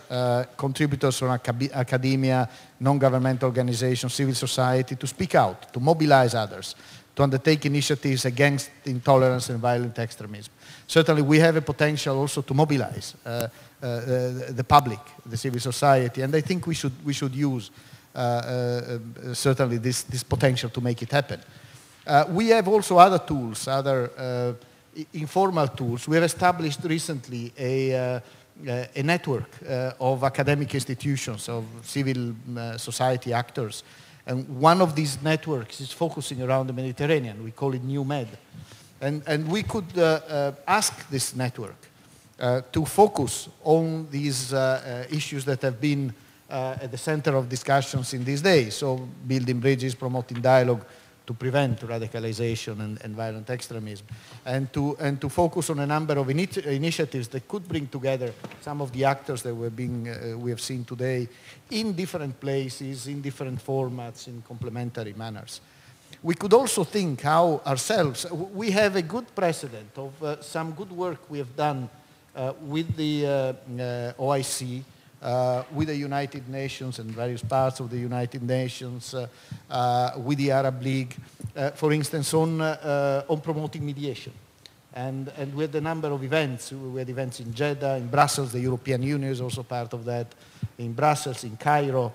contributors from academia, non-governmental organizations, civil society to speak out, to mobilize others, to undertake initiatives against intolerance and violent extremism. Certainly we have a potential also to mobilize the public, the civil society, and I think we should use certainly this potential to make it happen. We have also other tools, other informal tools. We have established recently a network of academic institutions, of civil society actors. And one of these networks is focusing around the Mediterranean. We call it New Med. And we could ask this network to focus on these issues that have been at the center of discussions in these days. So building bridges, promoting dialogue to prevent radicalization and violent extremism, and to focus on a number of initiatives that could bring together some of the actors that we have seen today in different places, in different formats, in complementary manners. We could also think how ourselves, we have a good precedent of some good work we have done with the OIC, with the United Nations and various parts of the United Nations, with the Arab League, for instance, on promoting mediation. And we had a number of events. We had events in Jeddah, in Brussels. The European Union is also part of that. In Brussels, in Cairo,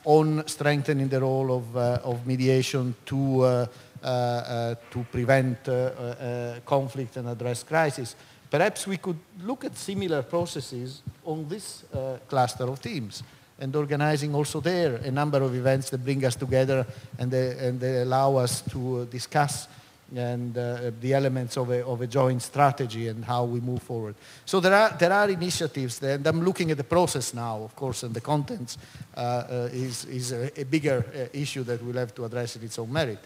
on strengthening the role of mediation to prevent conflict and address crisis. Perhaps we could look at similar processes on this cluster of themes, and organizing also there a number of events that bring us together and they allow us to discuss and the elements of a joint strategy and how we move forward. So there are initiatives there, and I'm looking at the process now, of course, and the contents is a bigger issue that we'll have to address in its own merit.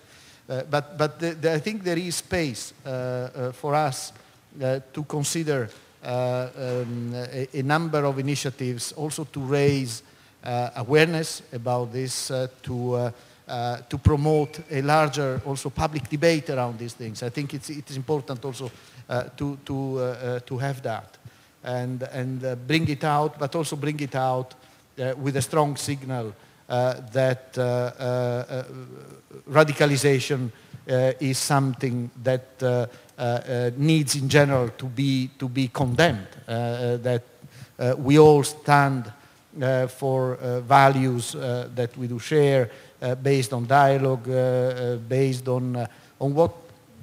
But I think there is space for us to consider a number of initiatives also to raise awareness about this, to promote a larger also public debate around these things. I think it is important also to have that and bring it out, but also bring it out with a strong signal that radicalization is something that needs in general to be condemned, that we all stand for values that we do share, based on dialogue, based on what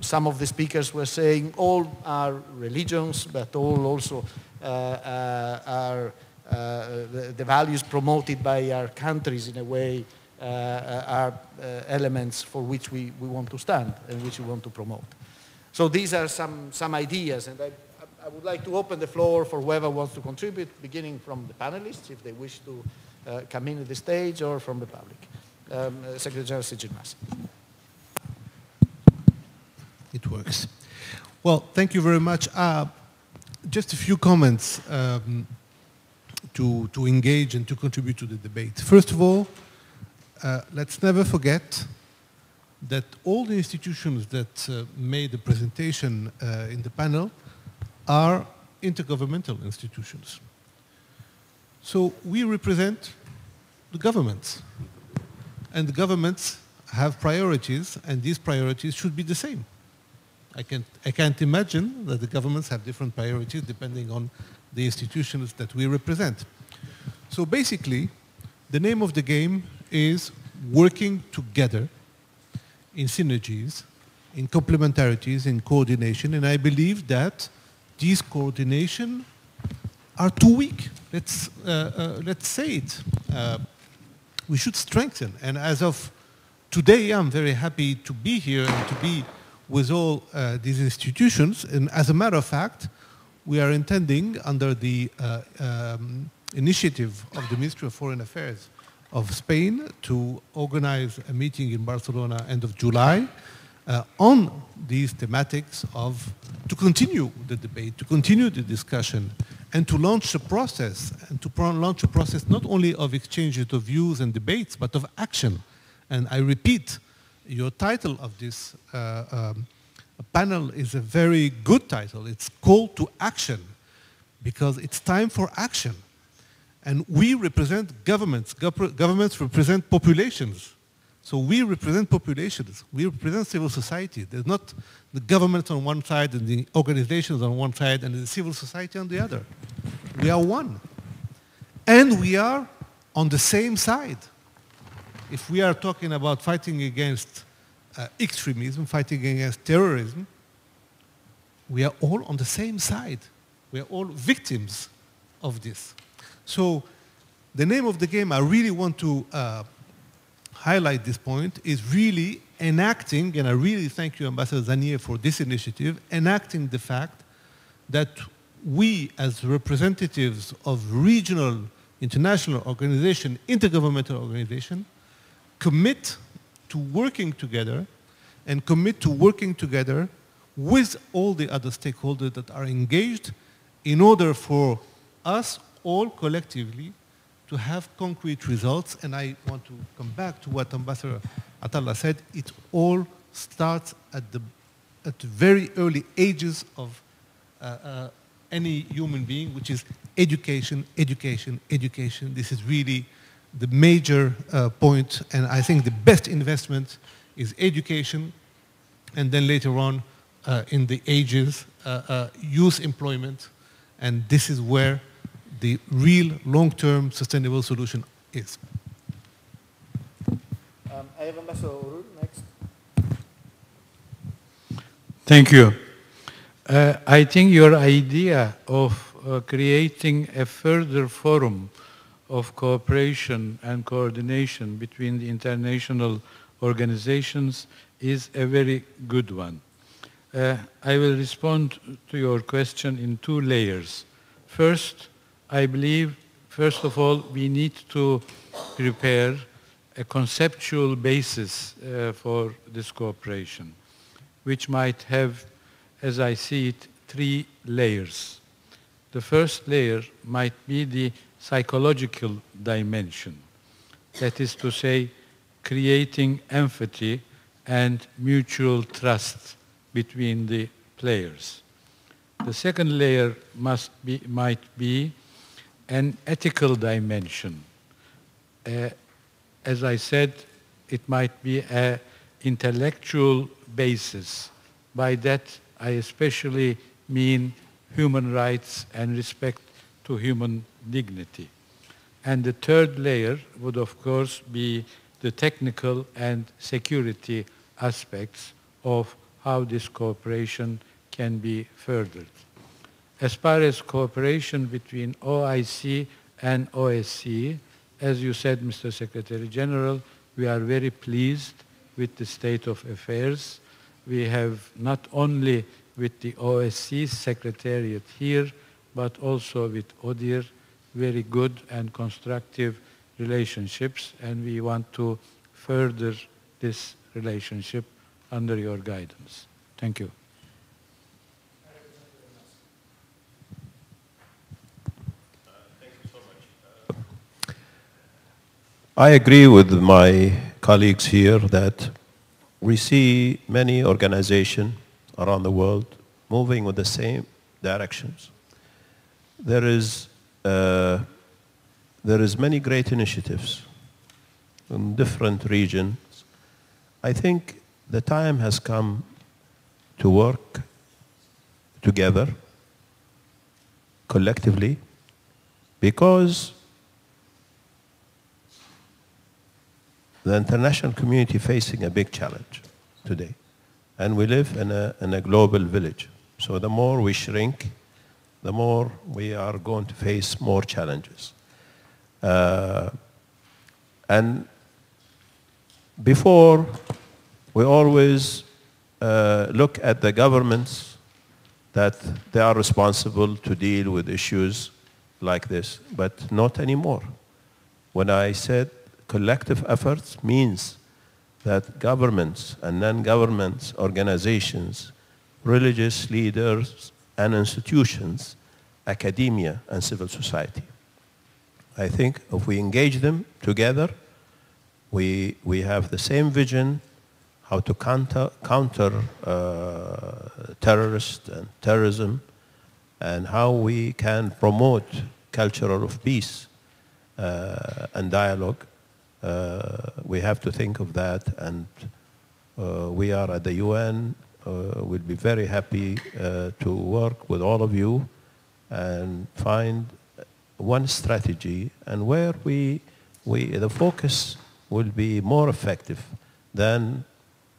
some of the speakers were saying. All are religions, but all also are the values promoted by our countries in a way are elements for which we want to stand and which we want to promote. So these are some ideas, and I would like to open the floor for whoever wants to contribute, beginning from the panelists, if they wish to come in at the stage, or from the public. Secretary General Sigilmas. It works. Well, thank you very much. Just a few comments to engage and to contribute to the debate. First of all, let's never forget that all the institutions that made the presentation in the panel are intergovernmental institutions. So we represent the governments. And the governments have priorities, and these priorities should be the same. I can't imagine that the governments have different priorities depending on the institutions that we represent. So basically, the name of the game is working together in synergies, in complementarities, in coordination, and I believe that these coordination are too weak. Let's say it. We should strengthen. And as of today, I'm very happy to be here and to be with all these institutions. And as a matter of fact, we are intending, under the initiative of the Ministry of Foreign Affairs of Spain, to organize a meeting in Barcelona end of July on these thematics to continue the debate, to continue the discussion, and to launch a process, not only of exchanges of views and debates, but of action. And I repeat, your title of this panel is a very good title. It's Call to Action, because it's time for action. And we represent governments. Governments represent populations. So we represent populations. We represent civil society. There's not the government on one side and the organizations on one side and the civil society on the other. We are one. And we are on the same side. If we are talking about fighting against extremism, fighting against terrorism, we are all on the same side. We are all victims of this. So the name of the game, I really want to highlight this point, is really enacting, and I really thank you, Ambassador Zanier, for this initiative, enacting the fact that we, as representatives of regional, international organization, intergovernmental organization, commit to working together and commit to working together with all the other stakeholders that are engaged in order for us all collectively to have concrete results. And I want to come back to what Ambassador Atalla said. It all starts at the very early ages of any human being, which is education, education, education. This is really the major point, and I think the best investment is education, and then later on in the ages, youth employment, and this is where the real long-term sustainable solution is. I have Ambassador Orul next. Thank you. I think your idea of creating a further forum of cooperation and coordination between the international organizations is a very good one. I will respond to your question in two layers. First, I believe, first of all, we need to prepare a conceptual basis for this cooperation, which might have, as I see it, three layers. The first layer might be the psychological dimension. That is to say, creating empathy and mutual trust between the players. The second layer might be an ethical dimension. As I said, it might be an intellectual basis. By that, I especially mean human rights and respect to human dignity. And the third layer would, of course, be the technical and security aspects of how this cooperation can be furthered. As far as cooperation between OIC and OSCE, as you said, Mr. Secretary General, we are very pleased with the state of affairs. We have not only with the OSCE Secretariat here, but also with ODIHR, very good and constructive relationships, and we want to further this relationship under your guidance. Thank you. I agree with my colleagues here that we see many organizations around the world moving with the same directions. There is many great initiatives in different regions. I think the time has come to work together collectively, because the international community facing a big challenge today. And we live in a global village. So the more we shrink, the more we are going to face more challenges. And before, we always look at the governments that they are responsible to deal with issues like this, but not anymore. When I said collective efforts means that governments and non-government organizations, religious leaders and institutions, academia and civil society. I think if we engage them together, we have the same vision how to counter terrorists and terrorism, and how we can promote culture of peace and dialogue. We have to think of that, and we are at the UN. We'll be very happy to work with all of you and find one strategy, and where the focus will be more effective than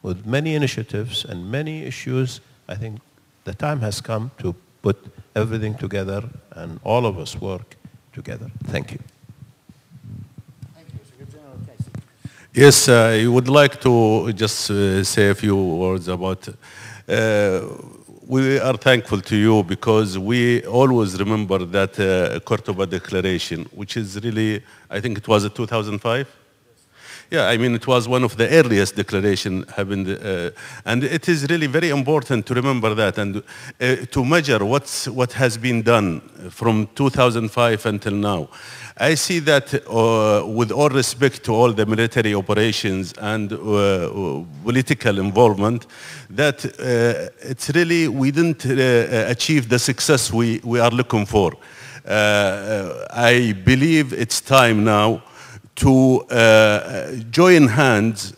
with many initiatives and many issues. I think the time has come to put everything together and all of us work together. Thank you. Yes, I would like to just say a few words about, we are thankful to you because we always remember that Cordoba Declaration, which is really, I think it was 2005? Yeah, I mean, it was one of the earliest declaration happened, and it is really very important to remember that and to measure what has been done from 2005 until now. I see that with all respect to all the military operations and political involvement, that it's really, we didn't achieve the success we are looking for. I believe it's time now to join hands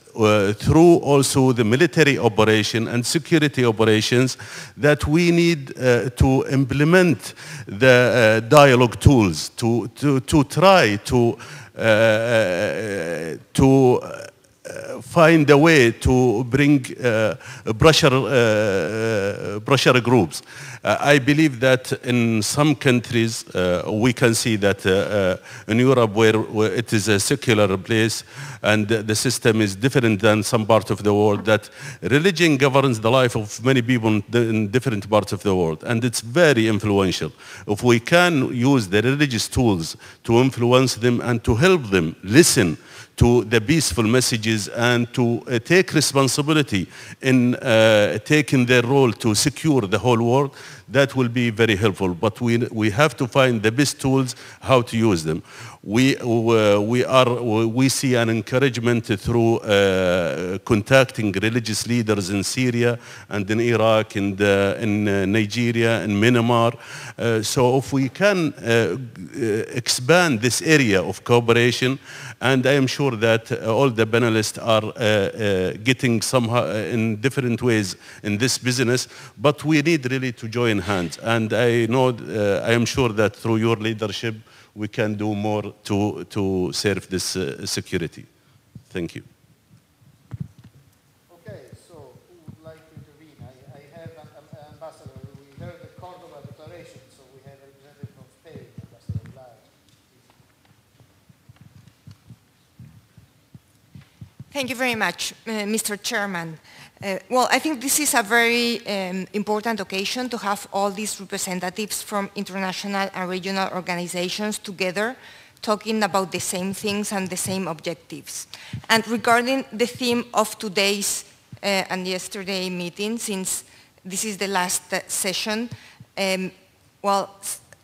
through also the military operation and security operations, that we need to implement the dialogue tools to try to find a way to bring pressure groups. I believe that in some countries, we can see that in Europe, where it is a secular place and the system is different than some part of the world, that religion governs the life of many people in different parts of the world, and it's very influential. If we can use the religious tools to influence them and to help them listen to the peaceful messages and to take responsibility in taking their role to secure the whole world, that will be very helpful. But we have to find the best tools, how to use them. We see an encouragement through contacting religious leaders in Syria and in Iraq and in Nigeria and Myanmar. So if we can expand this area of cooperation, and I am sure that all the panelists are getting somehow in different ways in this business, but we need really to join hands. And I know, I am sure that through your leadership, we can do more to serve this security. Thank you. Okay, so who would like to intervene? I have an ambassador. We heard the Cordoba Declaration, so we have a representative from Spain, Ambassador Blas. Thank you very much, Mr. Chairman. Well, I think this is a very important occasion to have all these representatives from international and regional organizations together talking about the same things and the same objectives. And regarding the theme of today's and yesterday meeting, since this is the last session, well,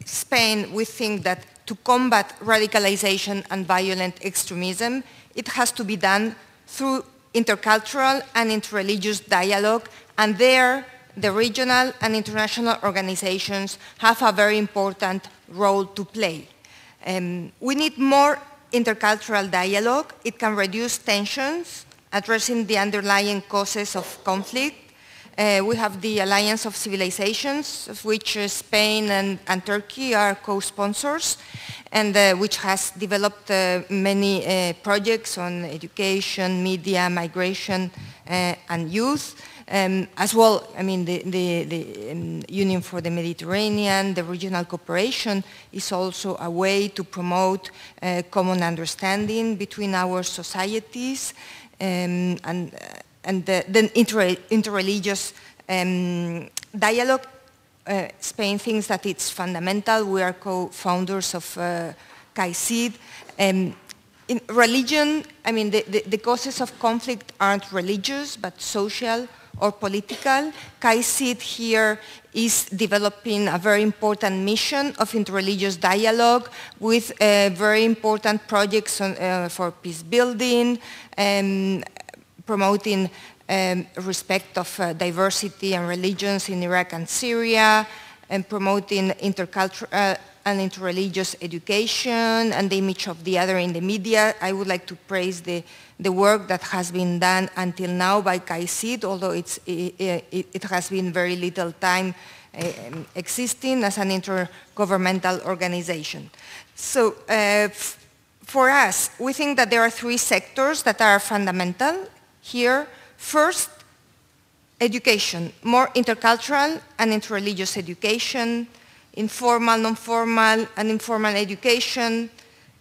Spain, we think that to combat radicalization and violent extremism, it has to be done through intercultural and interreligious dialogue, and there the regional and international organizations have a very important role to play. We need more intercultural dialogue. It can reduce tensions, addressing the underlying causes of conflict. We have the Alliance of Civilizations, of which Spain and Turkey are co-sponsors, and which has developed many projects on education, media, migration, and youth. As well, I mean, the Union for the Mediterranean, the regional cooperation is also a way to promote common understanding between our societies, and then interreligious dialogue. Spain thinks that it's fundamental. We are co-founders of CAICID. In religion, I mean, the causes of conflict aren't religious, but social or political. CAICID here is developing a very important mission of interreligious dialogue with very important projects on, for peace building, promoting respect of diversity and religions in Iraq and Syria, and promoting intercultural and interreligious education and the image of the other in the media. I would like to praise the work that has been done until now by CAICID, although it has been very little time existing as an intergovernmental organization. So for us, we think that there are three sectors that are fundamental here. First, education, more intercultural and interreligious education, informal, non-formal, and informal education,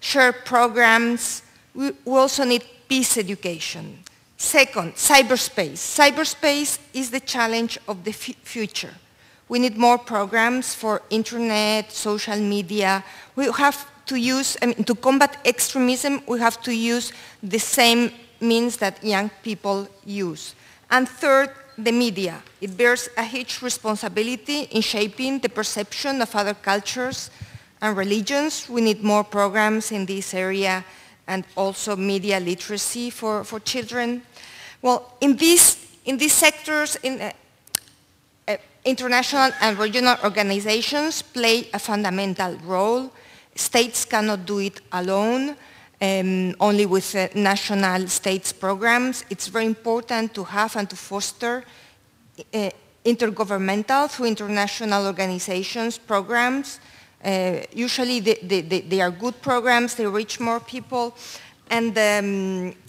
shared programs. We also need peace education. Second, cyberspace. Cyberspace is the challenge of the future. We need more programs for internet, social media. We have to use, I mean, to combat extremism, we have to use the same means that young people use. And third, the media. It bears a huge responsibility in shaping the perception of other cultures and religions. We need more programs in this area and also media literacy for children. Well, in these sectors, international and regional organizations play a fundamental role. States cannot do it alone. Only with national states programs. It's very important to have and to foster intergovernmental through international organizations programs. Usually they are good programs, they reach more people, and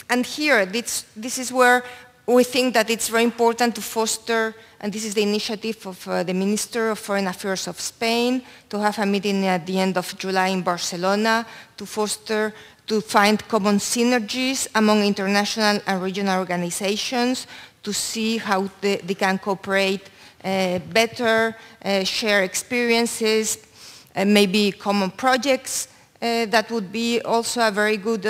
And here, this is where we think that it's very important to foster, and this is the initiative of the Minister of Foreign Affairs of Spain, to have a meeting at the end of July in Barcelona to foster, to find common synergies among international and regional organizations, to see how they can cooperate better, share experiences, maybe common projects. That would be also a very good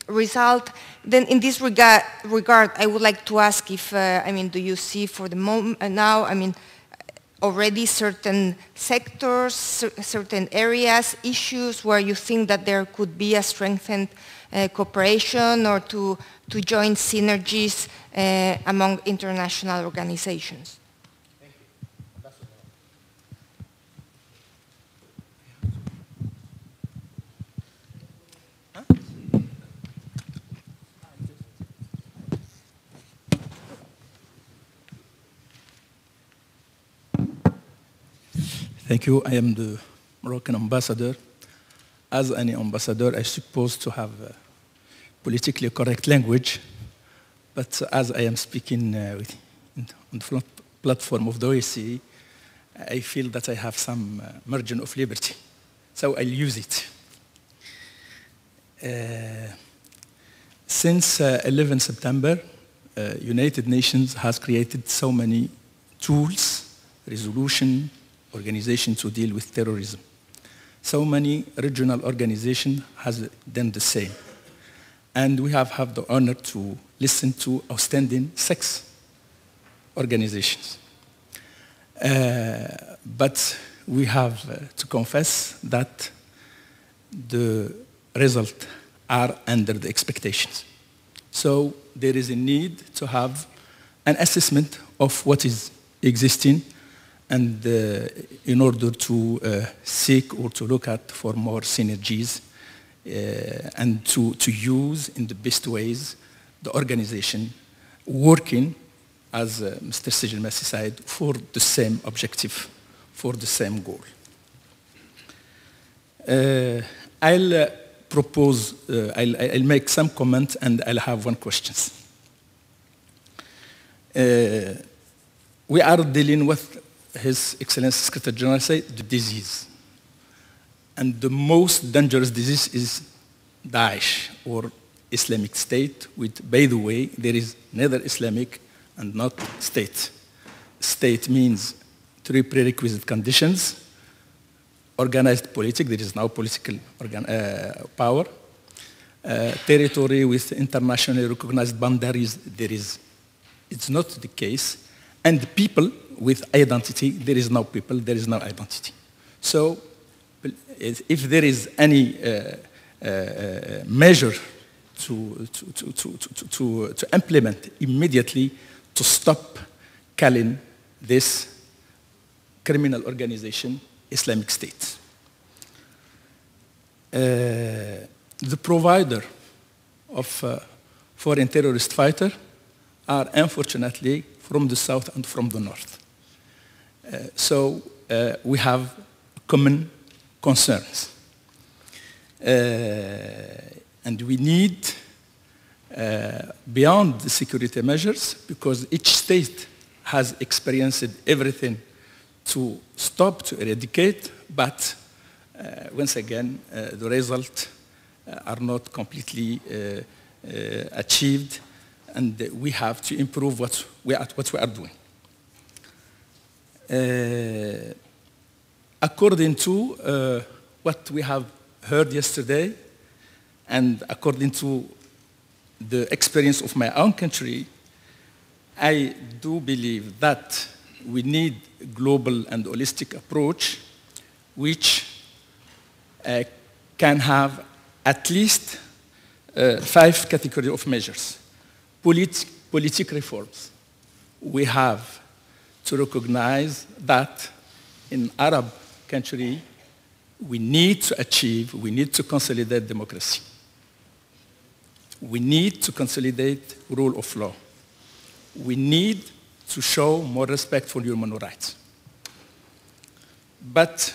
result. Then in this regard, I would like to ask if, do you see for the moment now, already certain sectors, certain areas, issues where you think that there could be a strengthened cooperation or to join synergies among international organizations? Thank you. I am the Moroccan ambassador. As any ambassador, I'm supposed to have politically correct language, but as I am speaking on the platform of the OSCE, I feel that I have some margin of liberty, so I'll use it. Since 11 September, United Nations has created so many tools, resolution, organization to deal with terrorism. So many regional organizations has done the same. And we have had the honor to listen to outstanding 6 organizations. But we have to confess that the results are under the expectations. So there is a need to have an assessment of what is existing, and in order to seek or to look at for more synergies and to use in the best ways the organization working, as Mr. Sejel-Massi said, for the same objective, for the same goal. I'll propose, I'll make some comments and I'll have one question. We are dealing with, His Excellency Secretary General said, the disease. And the most dangerous disease is Daesh, or Islamic State, which, by the way, there is neither Islamic and not state. State means 3 prerequisite conditions: organized politics, there is now political power; territory with internationally recognized boundaries, it's not the case; and people with identity, there is no people, there is no identity. So if there is any measure to implement immediately to stop calling this criminal organization Islamic State. The provider of foreign terrorist fighter are unfortunately from the south and from the north. So we have common concerns. And we need, beyond the security measures, because each state has experienced everything to stop, to eradicate, but once again, the results are not completely achieved, and we have to improve what we are doing. According to what we have heard yesterday, and according to the experience of my own country, I do believe that we need a global and holistic approach which can have at least 5 categories of measures. Political reforms. We have to recognize that in Arab country, we need to consolidate democracy. We need to consolidate rule of law. We need to show more respect for human rights. But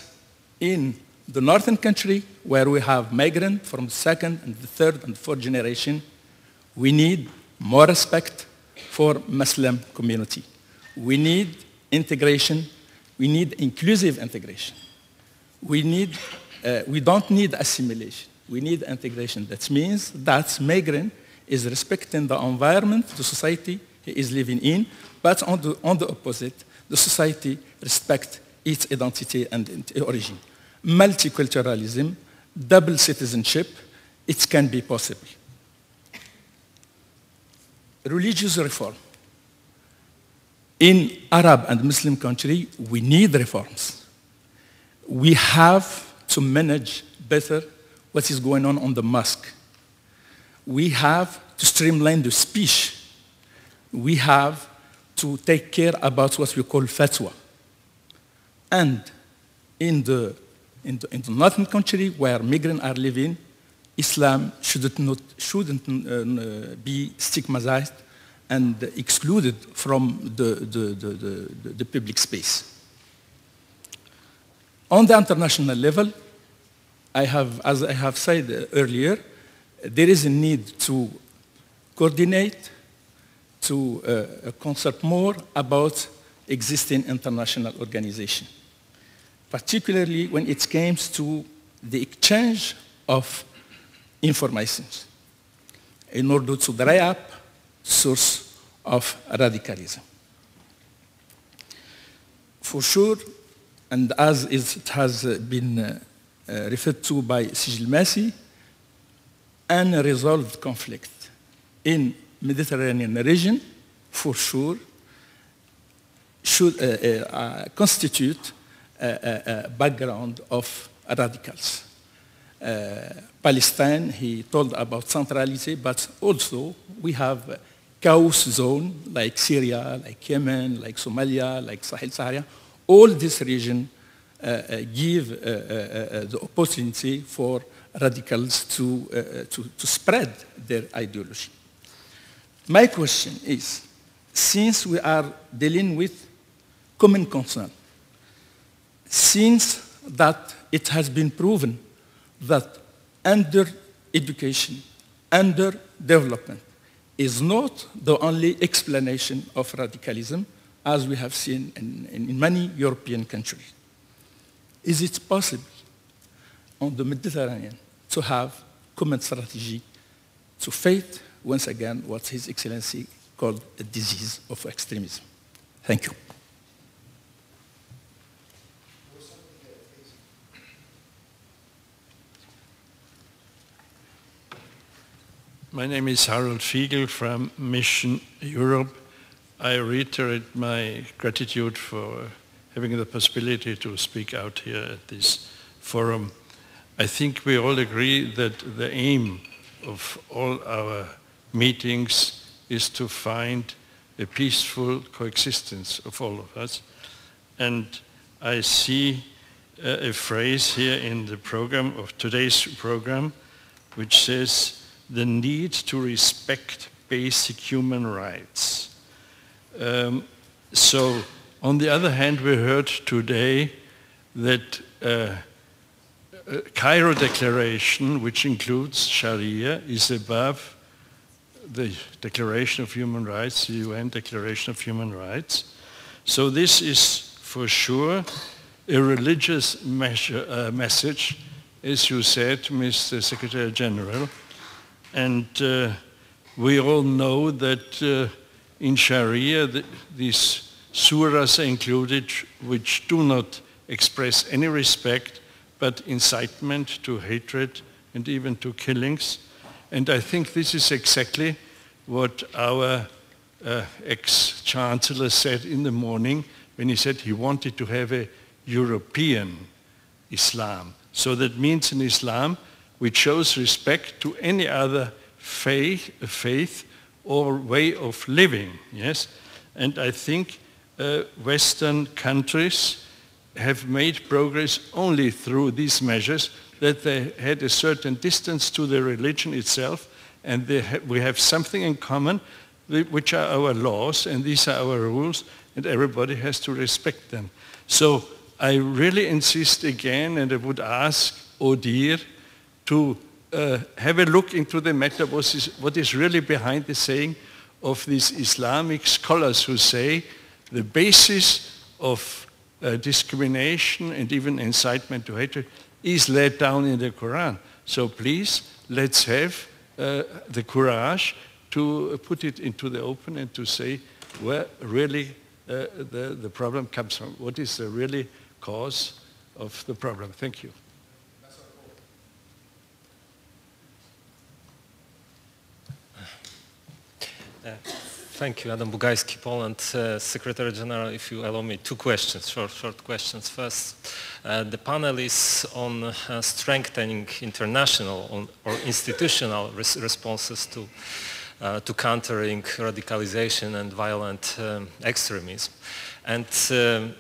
in The northern country, where we have migrants from the second and the third and fourth generation, we need more respect for Muslim community. We need integration. We need inclusive integration. We don't need assimilation. We need integration. That means that migrant is respecting the environment, the society he is living in, but on the opposite, the society respects its identity and origin. Multiculturalism, double citizenship, it can be possible. Religious reform. In Arab and Muslim country, we need reforms. We have to manage better what is going on the mosque. We have to streamline the speech. We have to take care about what we call fatwa. And in the northern country where migrants are living, Islam shouldn't be stigmatized and excluded from the public space. On the international level, as I have said earlier, there is a need to coordinate, to concert more about existing international organizations, particularly when it comes to the exchange of information in order to dry up source of radicalism. For sure, and as it has been referred to by Sijil Masi, unresolved conflict in Mediterranean region, for sure, should constitute a background of radicals. Palestine, he told about centrality, but also we have chaos zone like Syria, like Yemen, like Somalia, like Sahel-Sahara. All this region give the opportunity for radicals to spread their ideology. My question is, since we are dealing with common concern, since that it has been proven that under education, under development is not the only explanation of radicalism, as we have seen in many European countries. Is it possible on the Mediterranean to have common strategy to fight, once again, what His Excellency called a disease of extremism? Thank you. My name is Harold Fiegel from Mission Europe. I reiterate my gratitude for having the possibility to speak out here at this forum. I think we all agree that the aim of all our meetings is to find a peaceful coexistence of all of us. And I see a phrase here in the program of today's program, which says, the need to respect basic human rights. So, on the other hand, we heard today that Cairo Declaration, which includes Sharia, is above the Declaration of Human Rights, the UN Declaration of Human Rights. So this is for sure a religious message, as you said, Mr. Secretary General. And we all know that in Sharia, these surahs are included which do not express any respect, but incitement to hatred and even to killings. And I think this is exactly what our ex-chancellor said in the morning when he said he wanted to have a European Islam. So that means an Islam which shows respect to any other faith or way of living, yes? And I think Western countries have made progress only through these measures, that they had a certain distance to the religion itself, and we have something in common, which are our laws, and these are our rules, and everybody has to respect them. So I really insist again, and I would ask Odir to have a look into the matter, what is really behind the saying of these Islamic scholars who say the basis of discrimination and even incitement to hatred is laid down in the Quran. So please, let's have the courage to put it into the open and to say where really the problem comes from. What is the really cause of the problem? Thank you. Thank you, Adam Bugajski, Poland, Secretary General. If you allow me, two questions, short questions. First, the panel is on strengthening international or institutional responses to countering radicalization and violent extremism. And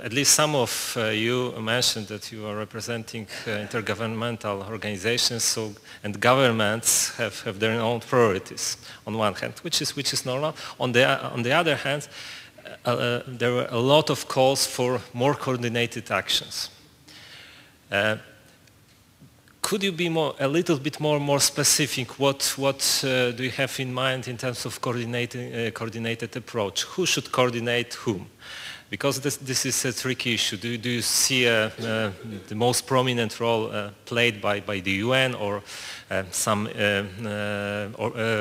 at least some of you mentioned that you are representing intergovernmental organizations, and governments have their own priorities on one hand, which is normal. On the other hand, there were a lot of calls for more coordinated actions. Could you be a little bit more specific? What do you have in mind in terms of coordinated approach? Who should coordinate whom? Because this is a tricky issue. Do you see the most prominent role played by the UN or some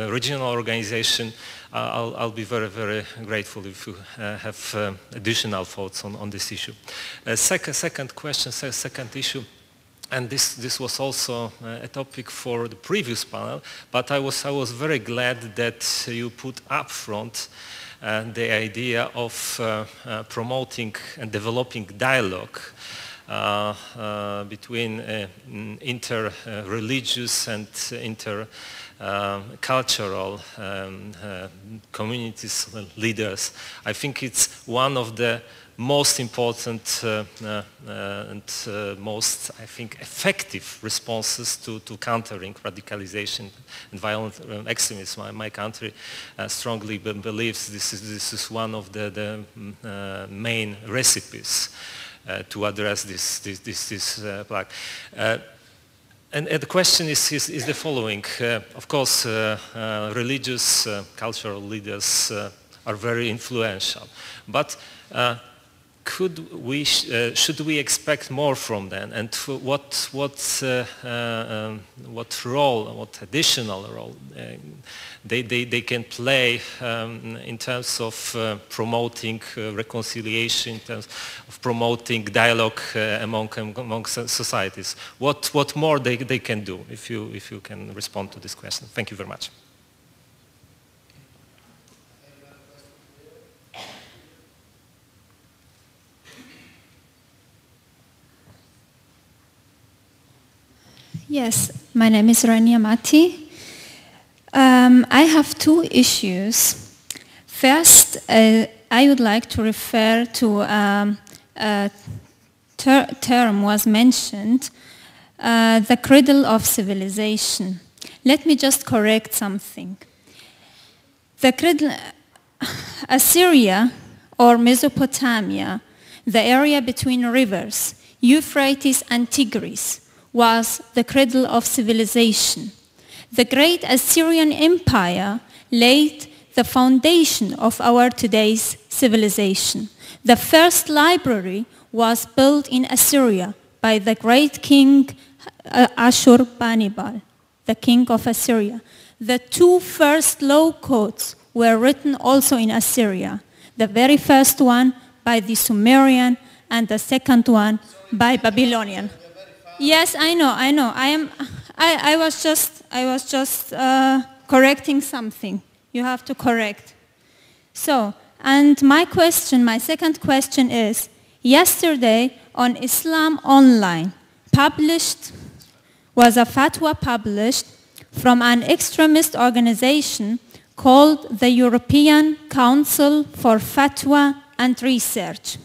regional organization? I'll be very, very grateful if you have additional thoughts on this issue. Second question, second issue. And this was also a topic for the previous panel, but I was very glad that you put up front the idea of promoting and developing dialogue between inter-religious and inter-cultural communities, leaders. I think it's one of the most important and most, I think, effective responses to countering radicalization and violent extremism. My country strongly believes this is one of the main recipes to address this plague. And the question is the following. Of course, religious, cultural leaders are very influential, but should we expect more from them, and what additional role they can play in terms of promoting reconciliation, in terms of promoting dialogue among societies? What more they can do? If you can respond to this question. Thank you very much. Yes, my name is Rania Mati. I have two issues. First, I would like to refer to a term was mentioned, the cradle of civilization. Let me just correct something. The cradle, Assyria or Mesopotamia, the area between rivers, Euphrates and Tigris, was the cradle of civilization. The great Assyrian Empire laid the foundation of our today's civilization. The first library was built in Assyria by the great king Ashurbanipal, the king of Assyria. The two first law codes were written also in Assyria. The very first one by the Sumerian and the second one by Babylonian. Yes, I know. I was just correcting something. You have to correct. So, and my second question is, yesterday on Islam Online was a fatwa published from an extremist organization called the European Council for Fatwa and Research,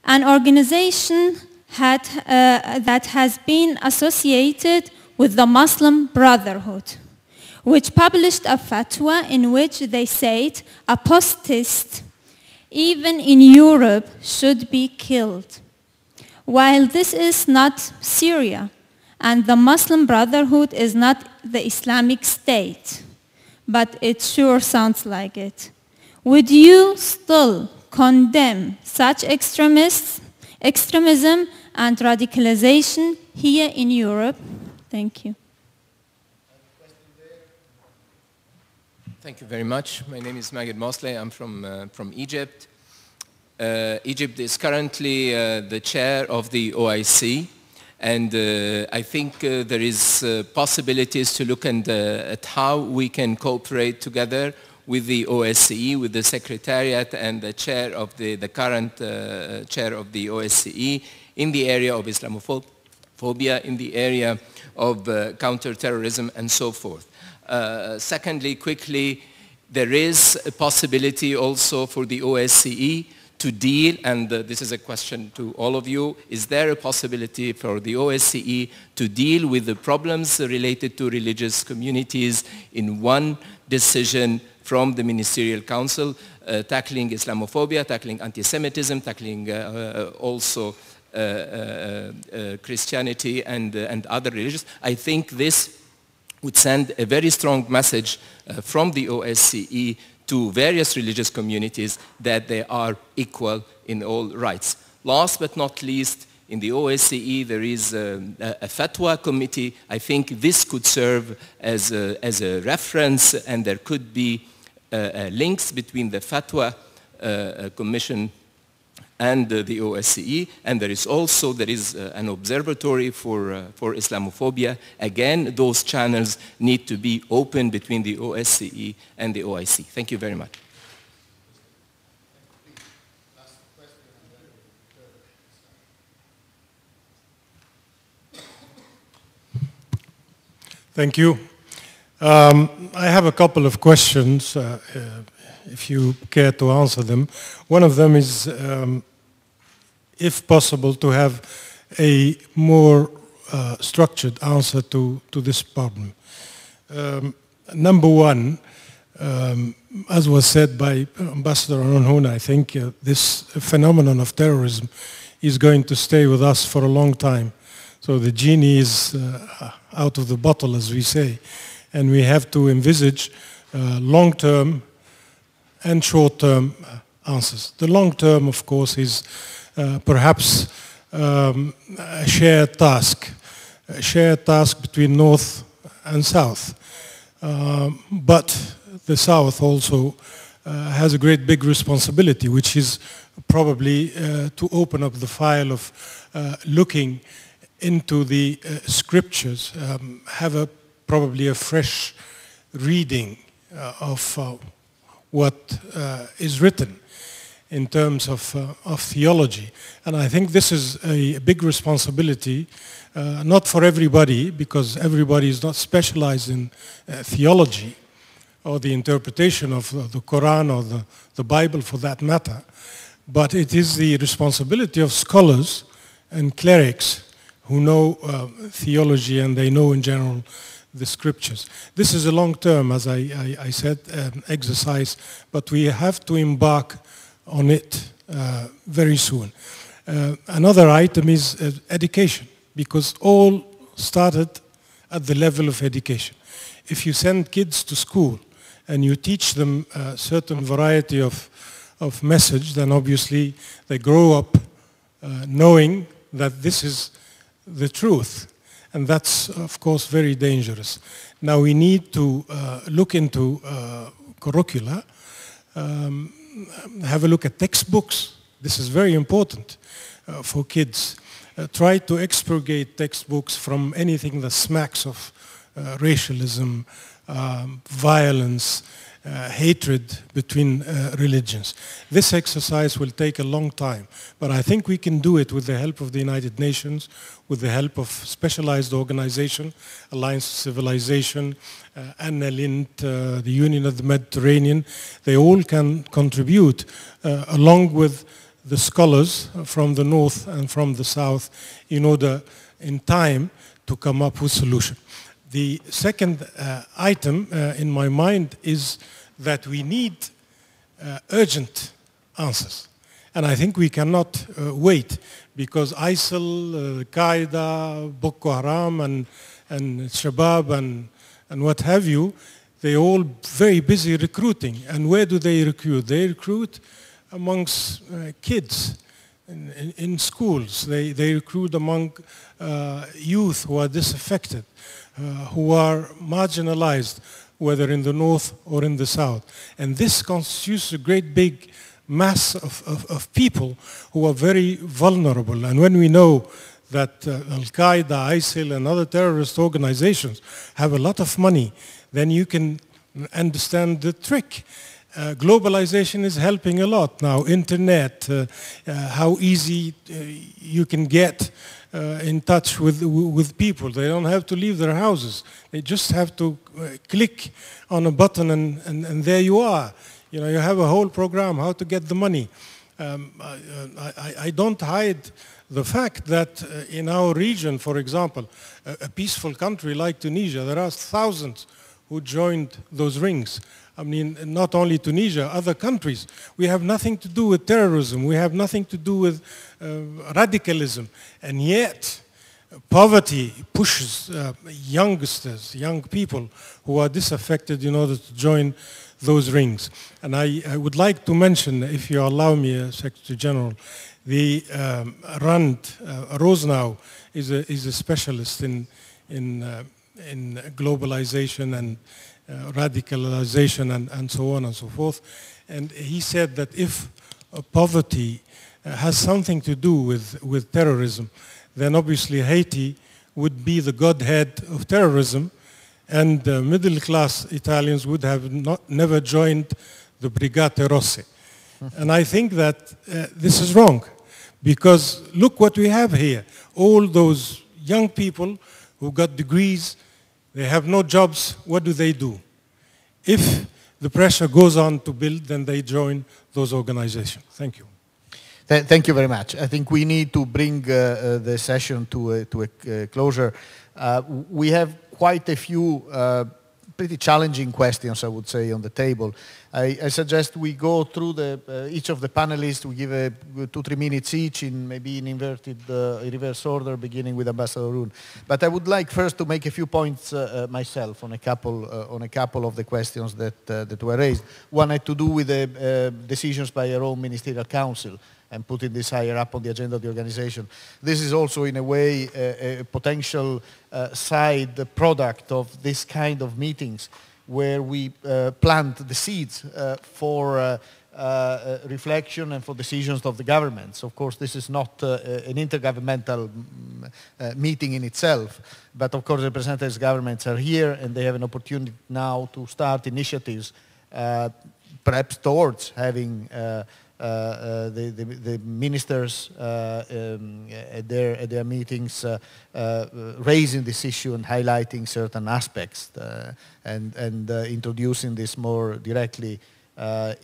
an organization that has been associated with the Muslim Brotherhood, which published a fatwa in which they said apostates, even in Europe, should be killed. While this is not Syria, and the Muslim Brotherhood is not the Islamic State, but it sure sounds like it. Would you still condemn such extremism and radicalization here in Europe? Thank you. Thank you very much. My name is Maged Mosley. I'm from Egypt. Egypt is currently the chair of the OIC, and I think there is possibilities to look at how we can cooperate together with the OSCE, with the Secretariat and the chair of the current chair of the OSCE in the area of Islamophobia, in the area of counterterrorism and so forth. Secondly, quickly, there is a possibility also for the OSCE to deal, and this is a question to all of you, is there a possibility for the OSCE to deal with the problems related to religious communities in one decision from the Ministerial Council, tackling Islamophobia, tackling anti-Semitism, tackling also Christianity and other religions? I think this would send a very strong message from the OSCE to various religious communities that they are equal in all rights. Last but not least, in the OSCE there is a fatwa committee. I think this could serve as a reference, and there could be links between the fatwa commission and the OSCE, and there is an observatory for Islamophobia. Again, those channels need to be open between the OSCE and the OIC. Thank you very much. Thank you. I have a couple of questions, if you care to answer them. One of them is, if possible, to have a more structured answer to this problem. Number one, as was said by Ambassador Anhuna, I think this phenomenon of terrorism is going to stay with us for a long time. So the genie is out of the bottle, as we say, and we have to envisage long-term and short-term answers. The long-term, of course, is perhaps a shared task between North and South. But the South also has a great big responsibility, which is probably to open up the file of looking into the scriptures, have probably a fresh reading of what is written in terms of theology. And I think this is a big responsibility, not for everybody, because everybody is not specialized in theology or the interpretation of the Quran or the Bible for that matter, but it is the responsibility of scholars and clerics who know theology, and they know in general the scriptures. This is a long-term, as I said, exercise, but we have to embark on it very soon. Another item is education, because all started at the level of education. If you send kids to school and you teach them a certain variety of message, then obviously they grow up knowing that this is the truth. And that's, of course, very dangerous. Now we need to look into curricula, have a look at textbooks. This is very important for kids. Try to expurgate textbooks from anything that smacks of racialism, violence, hatred between religions. This exercise will take a long time, but I think we can do it with the help of the United Nations, with the help of specialized organizations, Alliance of Civilization, Anna Lindh, the Union of the Mediterranean. They all can contribute along with the scholars from the north and from the south in order in time to come up with solutions. The second item in my mind is that we need urgent answers. And I think we cannot wait, because ISIL, Al-Qaeda, Boko Haram, and Shabab, and what have you, they're all very busy recruiting. And where do they recruit? They recruit amongst kids in schools. They recruit among youth who are disaffected, who are marginalized, whether in the north or in the south. And this constitutes a great big mass of people who are very vulnerable. And when we know that Al-Qaeda, ISIL, and other terrorist organizations have a lot of money, then you can understand the trick. Globalization is helping a lot now. Internet, how easy you can get in touch with people. They don't have to leave their houses. They just have to click on a button and there you are. You know, you have a whole program how to get the money. I don't hide the fact that in our region, for example, a peaceful country like Tunisia, there are thousands who joined those rings. I mean, not only Tunisia, other countries. We have nothing to do with terrorism. We have nothing to do with radicalism. And yet, poverty pushes youngsters, young people who are disaffected in order to join those rings. And I would like to mention, if you allow me, Secretary General, the Rand Rosenow is a specialist in globalization and radicalization and so on and so forth. And he said that if poverty has something to do with terrorism, then obviously Haiti would be the godhead of terrorism, and middle-class Italians would have never joined the Brigate Rosse. And I think that this is wrong, because look what we have here. All those young people who got degrees, they have no jobs. What do? If the pressure goes on to build, then they join those organizations. Thank you. Thank you very much. I think we need to bring the session to a closure. We have quite a few pretty challenging questions, I would say, on the table. I suggest we go through each of the panelists. We give 2-3 minutes each, maybe in inverted reverse order, beginning with Ambassador Roon. But I would like first to make a few points myself on a couple of the questions that were raised. One had to do with the decisions by our own Ministerial Council and putting this higher up on the agenda of the organization. This is also, in a way, a potential side product of this kind of meetings, where we plant the seeds for reflection and for decisions of the governments. Of course, this is not an intergovernmental meeting in itself, but of course representatives of governments are here, and they have an opportunity now to start initiatives, perhaps towards having the ministers at their meetings raising this issue and highlighting certain aspects and introducing this more directly on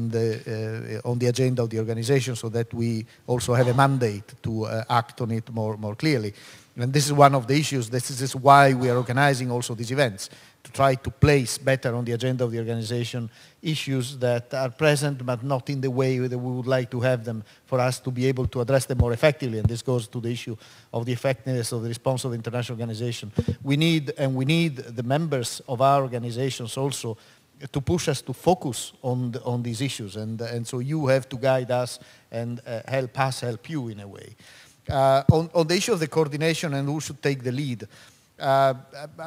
the agenda of the organization, so that we also have a mandate to act on it more clearly. And this is one of the issues. This is why we are organizing also these events, to try to place better on the agenda of the organization issues that are present but not in the way that we would like to have them, for us to be able to address them more effectively. And this goes to the issue of the effectiveness of the response of the international organization. We need the members of our organizations also to push us to focus on these issues. And so you have to guide us and help us help you in a way. On the issue of the coordination and who should take the lead, I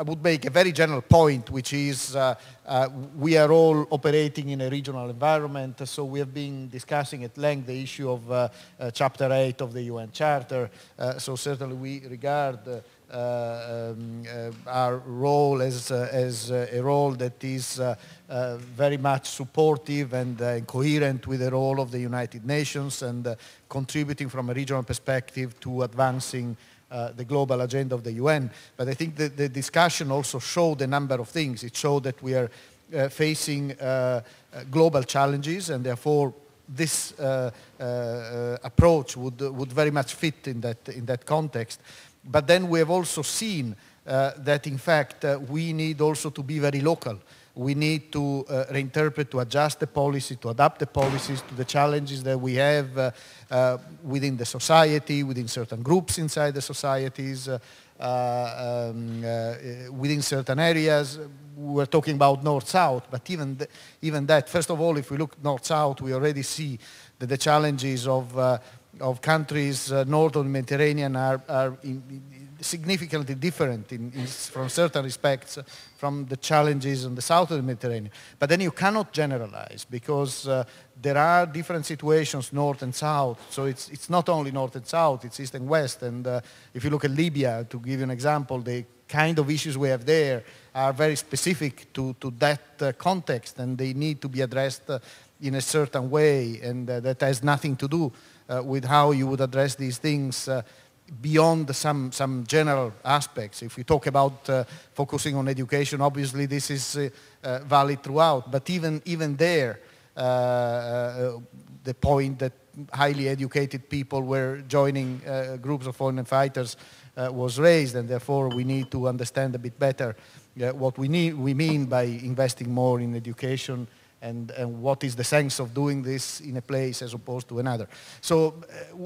would make a very general point, which is we are all operating in a regional environment, so we have been discussing at length the issue of Chapter 8 of the UN Charter, so certainly we regard our role as a role that is very much supportive and coherent with the role of the United Nations, and contributing from a regional perspective to advancing the global agenda of the UN. But I think the discussion also showed a number of things. It showed that we are facing global challenges, and therefore this approach would very much fit in that context. But then we have also seen that in fact we need also to be very local. We need to reinterpret, to adjust the policy, to adapt the policies to the challenges that we have within the society, within certain groups inside the societies, within certain areas. We were talking about North-South, but even that, first of all, if we look North-South, we already see that the challenges of countries north of the Mediterranean are significantly different from certain respects from the challenges on the south of the Mediterranean. But then you cannot generalize, because there are different situations north and south. So it's not only north and south, it's east and west. And if you look at Libya, to give you an example, the kind of issues we have there are very specific to that context, and they need to be addressed in a certain way, and that has nothing to do with how you would address these things beyond some general aspects. If we talk about focusing on education, obviously this is valid throughout, but even there, the point that highly educated people were joining groups of foreign fighters was raised, and therefore we need to understand a bit better what we mean by investing more in education, and what is the sense of doing this in a place as opposed to another. So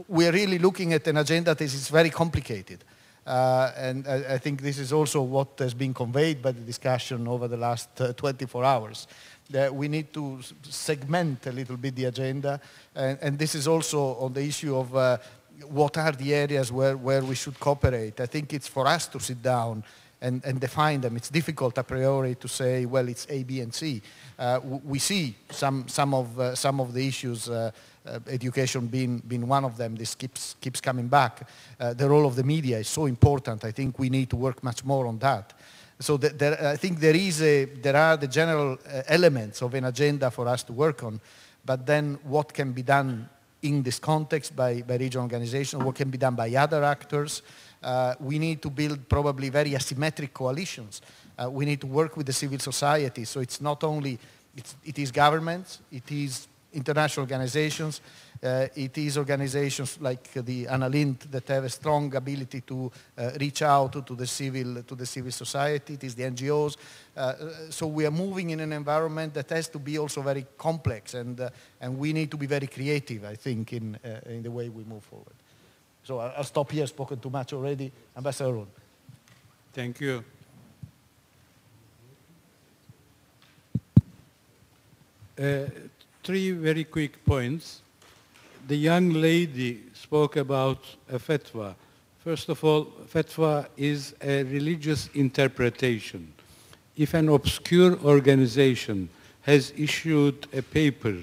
we are really looking at an agenda that is very complicated. And I think this is also what has been conveyed by the discussion over the last 24 hours. That we need to segment a little bit the agenda, and this is also on the issue of what are the areas where we should cooperate. I think it's for us to sit down and define them. It's difficult a priori to say, well, it's A, B, and C. We see some of the issues, education being one of them. This keeps coming back. The role of the media is so important. I think we need to work much more on that. So I think there are the general elements of an agenda for us to work on, but then what can be done in this context by regional organizations, what can be done by other actors. We need to build probably very asymmetric coalitions. We need to work with the civil society. So it's not only, it is governments, it is international organizations, it is organizations like the Analint that have a strong ability to reach out to the civil society, it is the NGOs. So we are moving in an environment that has to be also very complex, and we need to be very creative, I think, in the way we move forward. So I'll stop here, spoken too much already. Ambassador Rohn. Thank you. Three very quick points. The young lady spoke about a fatwa. First of all, fatwa is a religious interpretation. If an obscure organization has issued a paper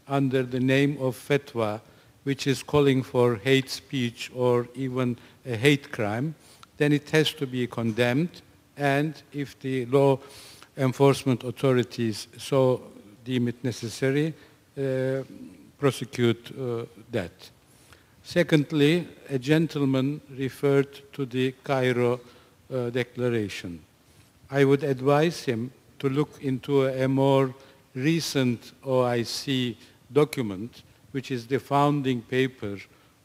under the name of fatwa, which is calling for hate speech or even a hate crime, then it has to be condemned, and if the law enforcement authorities so deem it necessary, prosecute that. Secondly, a gentleman referred to the Cairo Declaration. I would advise him to look into a more recent OIC document, which is the founding paper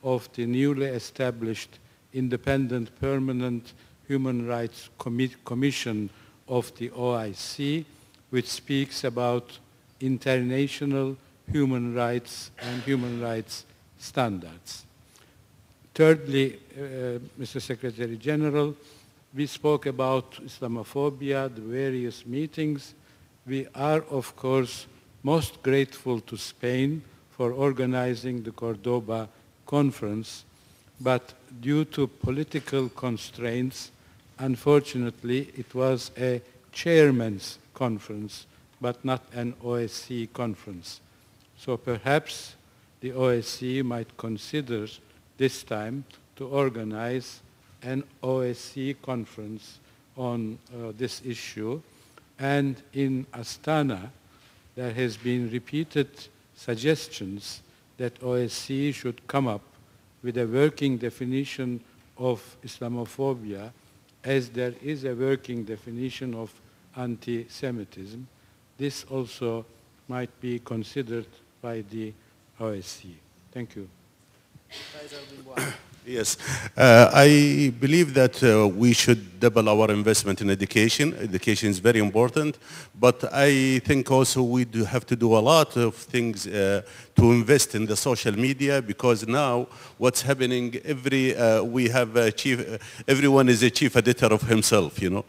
of the newly established Independent Permanent Human Rights Commission of the OIC, which speaks about international human rights and human rights standards. Thirdly, Mr. Secretary General, we spoke about Islamophobia, the various meetings. We are, of course, most grateful to Spain for organizing the Cordoba conference, but due to political constraints, unfortunately, it was a chairman's conference, but not an OSCE conference. So perhaps the OSCE might consider this time to organize an OSCE conference on this issue. And in Astana, there has been repeated suggestions that OSCE should come up with a working definition of Islamophobia, as there is a working definition of anti-Semitism. This also might be considered by the OSCE. Thank you. Yes, I believe that we should double our investment in education. Education is very important, but I think also we do have to do a lot of things to invest in the social media, because now what's happening, everyone is a chief editor of himself, you know,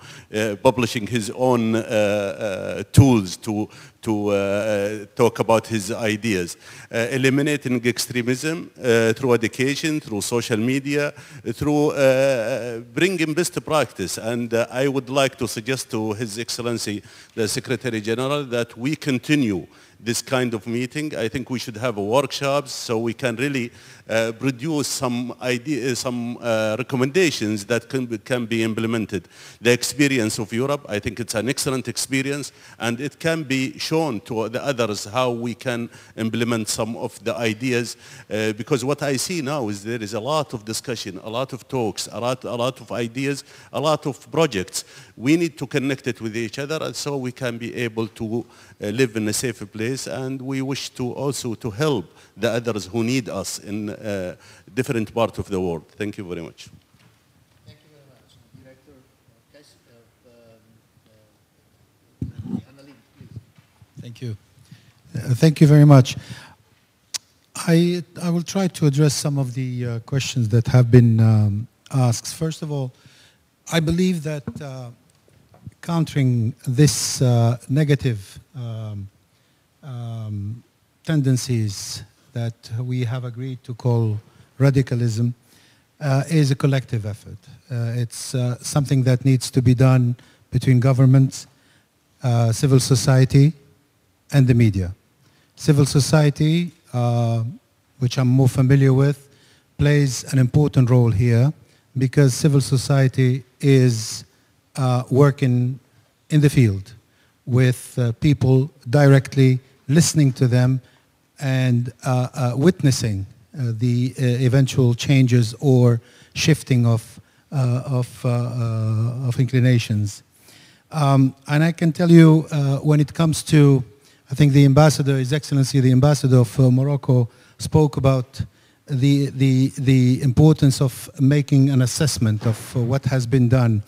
publishing his own tools to talk about his ideas, eliminating extremism through education, through social media, through bringing best practice. And I would like to suggest to His Excellency, the Secretary General, that we continue this kind of meeting. I think we should have workshops so we can really produce some ideas, some recommendations that can be implemented. The experience of Europe, I think it's an excellent experience, and it can be shown to the others how we can implement some of the ideas, because what I see now is there is a lot of discussion, a lot of talks, a lot of ideas, a lot of projects. We need to connect it with each other, and so we can be able to live in a safer place, and we wish to also to help the others who need us in different parts of the world. Thank you very much. Thank you very much. Director Annalyn, please. Thank you. Thank you very much. I will try to address some of the questions that have been asked. First of all, I believe that countering this negative tendencies that we have agreed to call radicalism is a collective effort. It's something that needs to be done between governments, civil society, and the media. Civil society, which I'm more familiar with, plays an important role here because civil society is working in the field with people directly, listening to them and witnessing the eventual changes or shifting of inclinations. And I can tell you when it comes to, I think the ambassador, His Excellency, the ambassador of Morocco spoke about the importance of making an assessment of what has been done.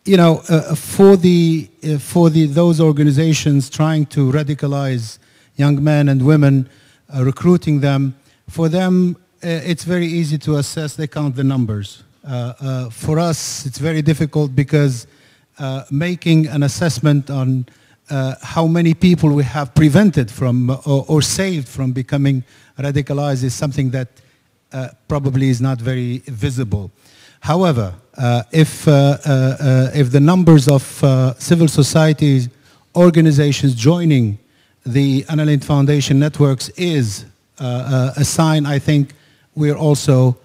You know, for those organizations trying to radicalize young men and women, recruiting them, for them it's very easy to assess. They count the numbers. For us, it's very difficult because making an assessment on how many people we have prevented from or saved from becoming radicalized is something that probably is not very visible. However, if the numbers of civil society organizations joining the Annalyn Foundation networks is a sign, I think we're also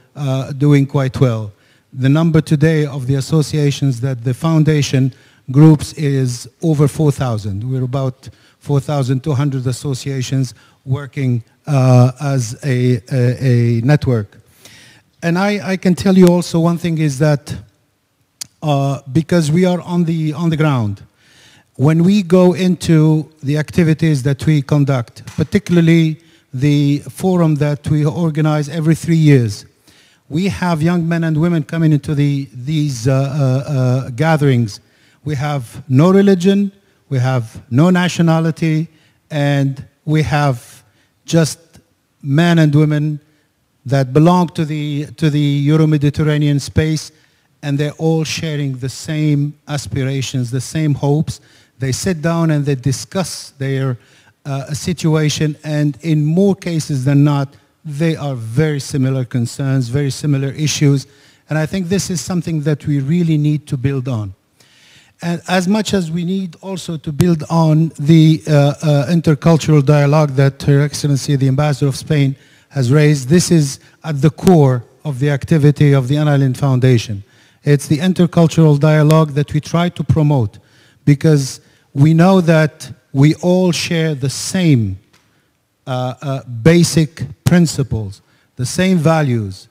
doing quite well. The number today of the associations that the foundation groups is over 4,000. We're about 4,200 associations working as a network. And I can tell you also one thing is that because we are on the ground, when we go into the activities that we conduct, particularly the forum that we organize every 3 years, we have young men and women coming into these gatherings. We have no religion, we have no nationality, and we have just men and women that belong to the Euro-Mediterranean space, and they're all sharing the same aspirations, the same hopes. They sit down and they discuss their situation, and in more cases than not, they are very similar concerns, very similar issues, and I think this is something that we really need to build on. And as much as we need also to build on the intercultural dialogue that Her Excellency, the Ambassador of Spain, has raised, this is at the core of the activity of the Annalyn Foundation. It's the intercultural dialogue that we try to promote because we know that we all share the same basic principles, the same values.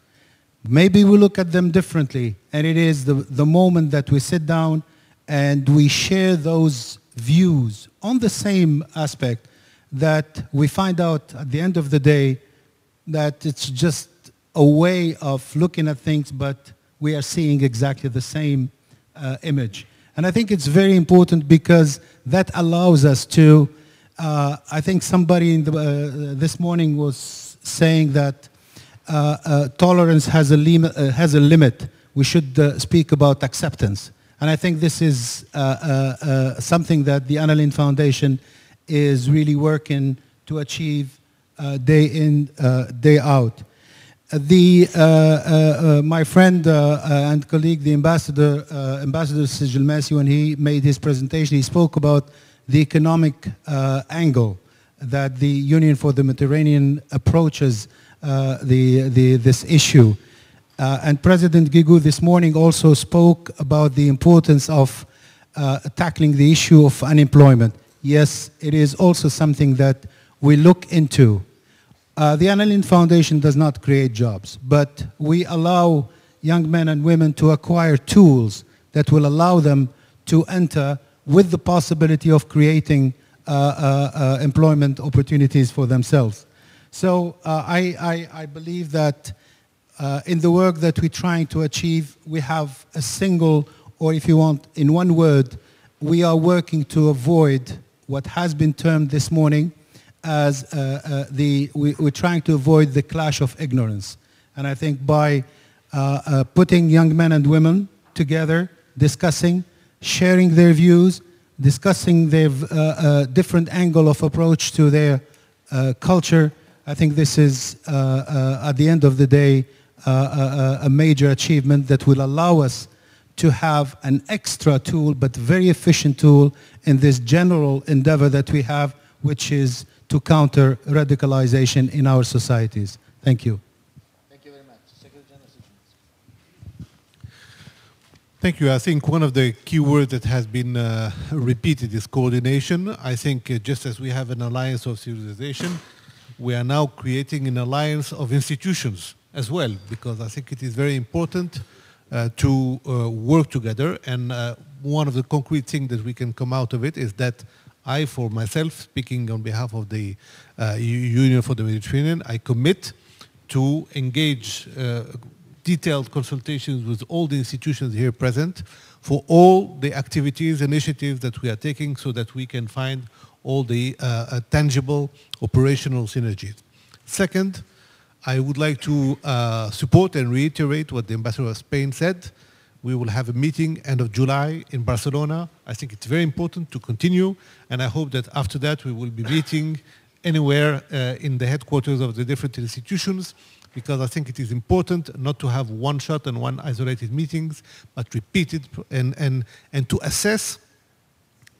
Maybe we look at them differently, and it is the moment that we sit down and we share those views on the same aspect that we find out at the end of the day that it's just a way of looking at things, but we are seeing exactly the same image. And I think it's very important because that allows us to, I think somebody in this morning was saying that tolerance has a limit. We should speak about acceptance. And I think this is something that the Anna Lindh Foundation is really working to achieve day in, day out. My friend and colleague, the Ambassador Sijil Massi, when he made his presentation, he spoke about the economic angle that the Union for the Mediterranean approaches this issue. And President Guigou this morning also spoke about the importance of tackling the issue of unemployment. Yes, it is also something that we look into. The Anna Lindh Foundation does not create jobs, but we allow young men and women to acquire tools that will allow them to enter with the possibility of creating employment opportunities for themselves. So I believe that in the work that we're trying to achieve, we have a single, or if you want, in one word, we are working to avoid what has been termed this morning as we're trying to avoid the clash of ignorance. And I think by putting young men and women together, discussing, sharing their views, discussing their different angle of approach to their culture, I think this is, at the end of the day, a major achievement that will allow us to have an extra tool, but very efficient tool in this general endeavor that we have, which is to counter radicalization in our societies. Thank you. Thank you very much. Secretary General. Thank you. I think one of the key words that has been repeated is coordination. I think just as we have an alliance of civilization, we are now creating an alliance of institutions as well, because I think it is very important to work together. And one of the concrete things that we can come out of it is that I, for myself, speaking on behalf of the Union for the Mediterranean, I commit to engage detailed consultations with all the institutions here present for all the activities, initiatives that we are taking so that we can find all the tangible operational synergies. Second, I would like to support and reiterate what the Ambassador of Spain said. We will have a meeting end of July in Barcelona. I think it's very important to continue, and I hope that after that we will be meeting anywhere in the headquarters of the different institutions, because I think it is important not to have one shot and one isolated meetings, but repeated and to assess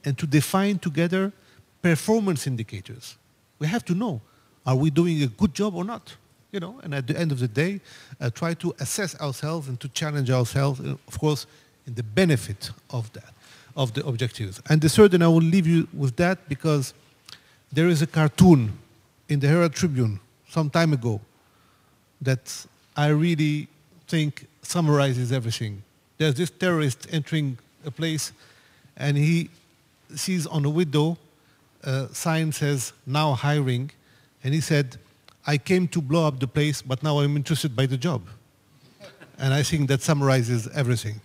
and to define together performance indicators. We have to know, are we doing a good job or not? You know, and at the end of the day, try to assess ourselves and to challenge ourselves, of course, in the benefit of that, of the objectives. And the third, and I will leave you with that, because there is a cartoon in the Herald Tribune some time ago that I really think summarizes everything. There's this terrorist entering a place, and he sees on a window a sign says, "Now hiring," and he said, "I came to blow up the place, but now I'm interested by the job." And I think that summarizes everything.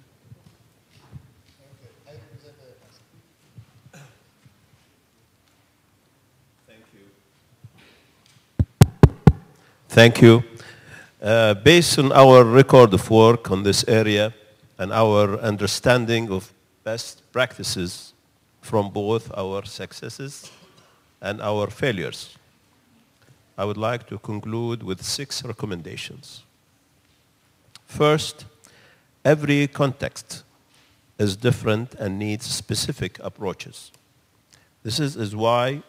Thank you. Based on our record of work on this area and our understanding of best practices from both our successes and our failures, I would like to conclude with 6 recommendations. First, every context is different and needs specific approaches. This is why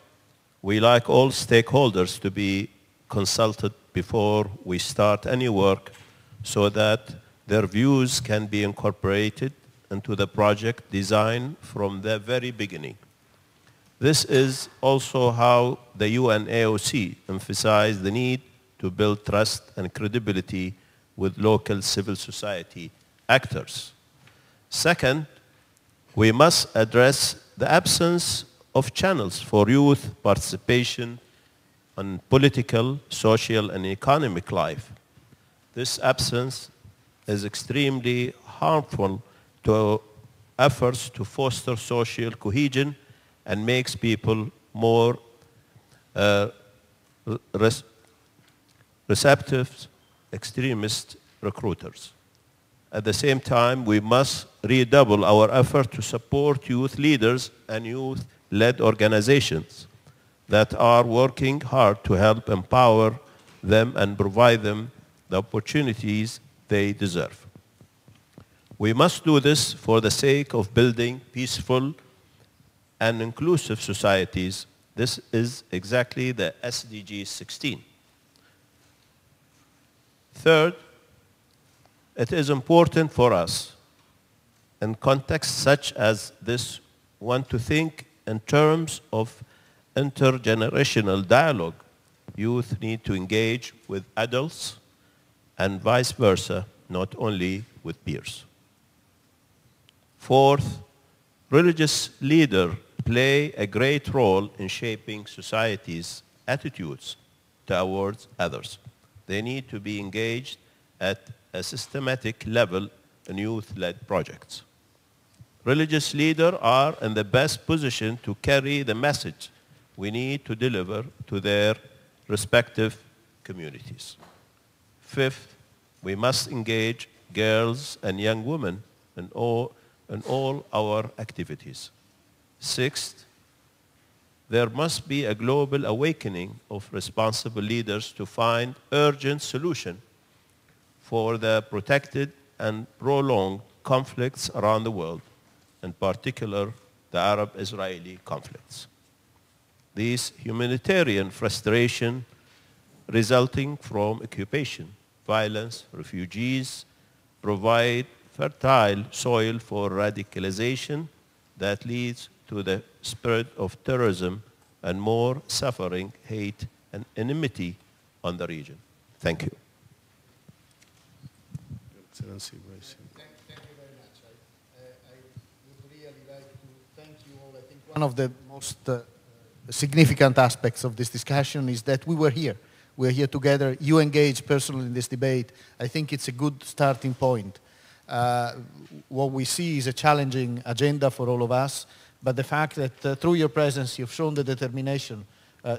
we like all stakeholders to be consulted before we start any work, so that their views can be incorporated into the project design from the very beginning. This is also how the UNAOC emphasized the need to build trust and credibility with local civil society actors. Second, we must address the absence of channels for youth participation on political, social, and economic life. This absence is extremely harmful to efforts to foster social cohesion and makes people more receptive extremist recruiters. At the same time, we must redouble our effort to support youth leaders and youth-led organizations that are working hard to help empower them and provide them the opportunities they deserve. We must do this for the sake of building peaceful and inclusive societies. This is exactly the SDG 16. Third, it is important for us in contexts such as this one to think in terms of intergenerational dialogue. Youth need to engage with adults and vice versa, not only with peers. Fourth, religious leaders play a great role in shaping society's attitudes towards others. They need to be engaged at a systematic level in youth-led projects. Religious leaders are in the best position to carry the message we need to deliver to their respective communities. Fifth, we must engage girls and young women in all our activities. Sixth, there must be a global awakening of responsible leaders to find urgent solutions for the protracted and prolonged conflicts around the world, in particular the Arab-Israeli conflicts. These humanitarian frustration resulting from occupation, violence, refugees provide fertile soil for radicalization that leads to the spread of terrorism and more suffering, hate, and enmity on the region. Thank you. Excellency, Vice. Thank you very much. I would really like to thank you all. I think one of the most significant aspects of this discussion is that we were here. We're here together. You engaged personally in this debate. I think it's a good starting point. What we see is a challenging agenda for all of us, but the fact that through your presence you've shown the determination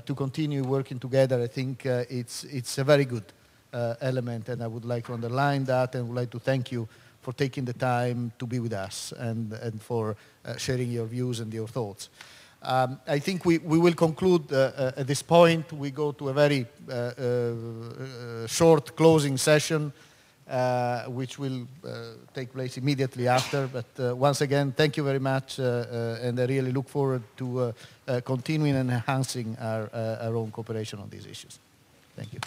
to continue working together, I think it's a very good element, and I would like to underline that and would like to thank you for taking the time to be with us and for sharing your views and your thoughts. I think we will conclude at this point. We go to a very short closing session, which will take place immediately after. But once again, thank you very much, and I really look forward to continuing and enhancing our own cooperation on these issues. Thank you.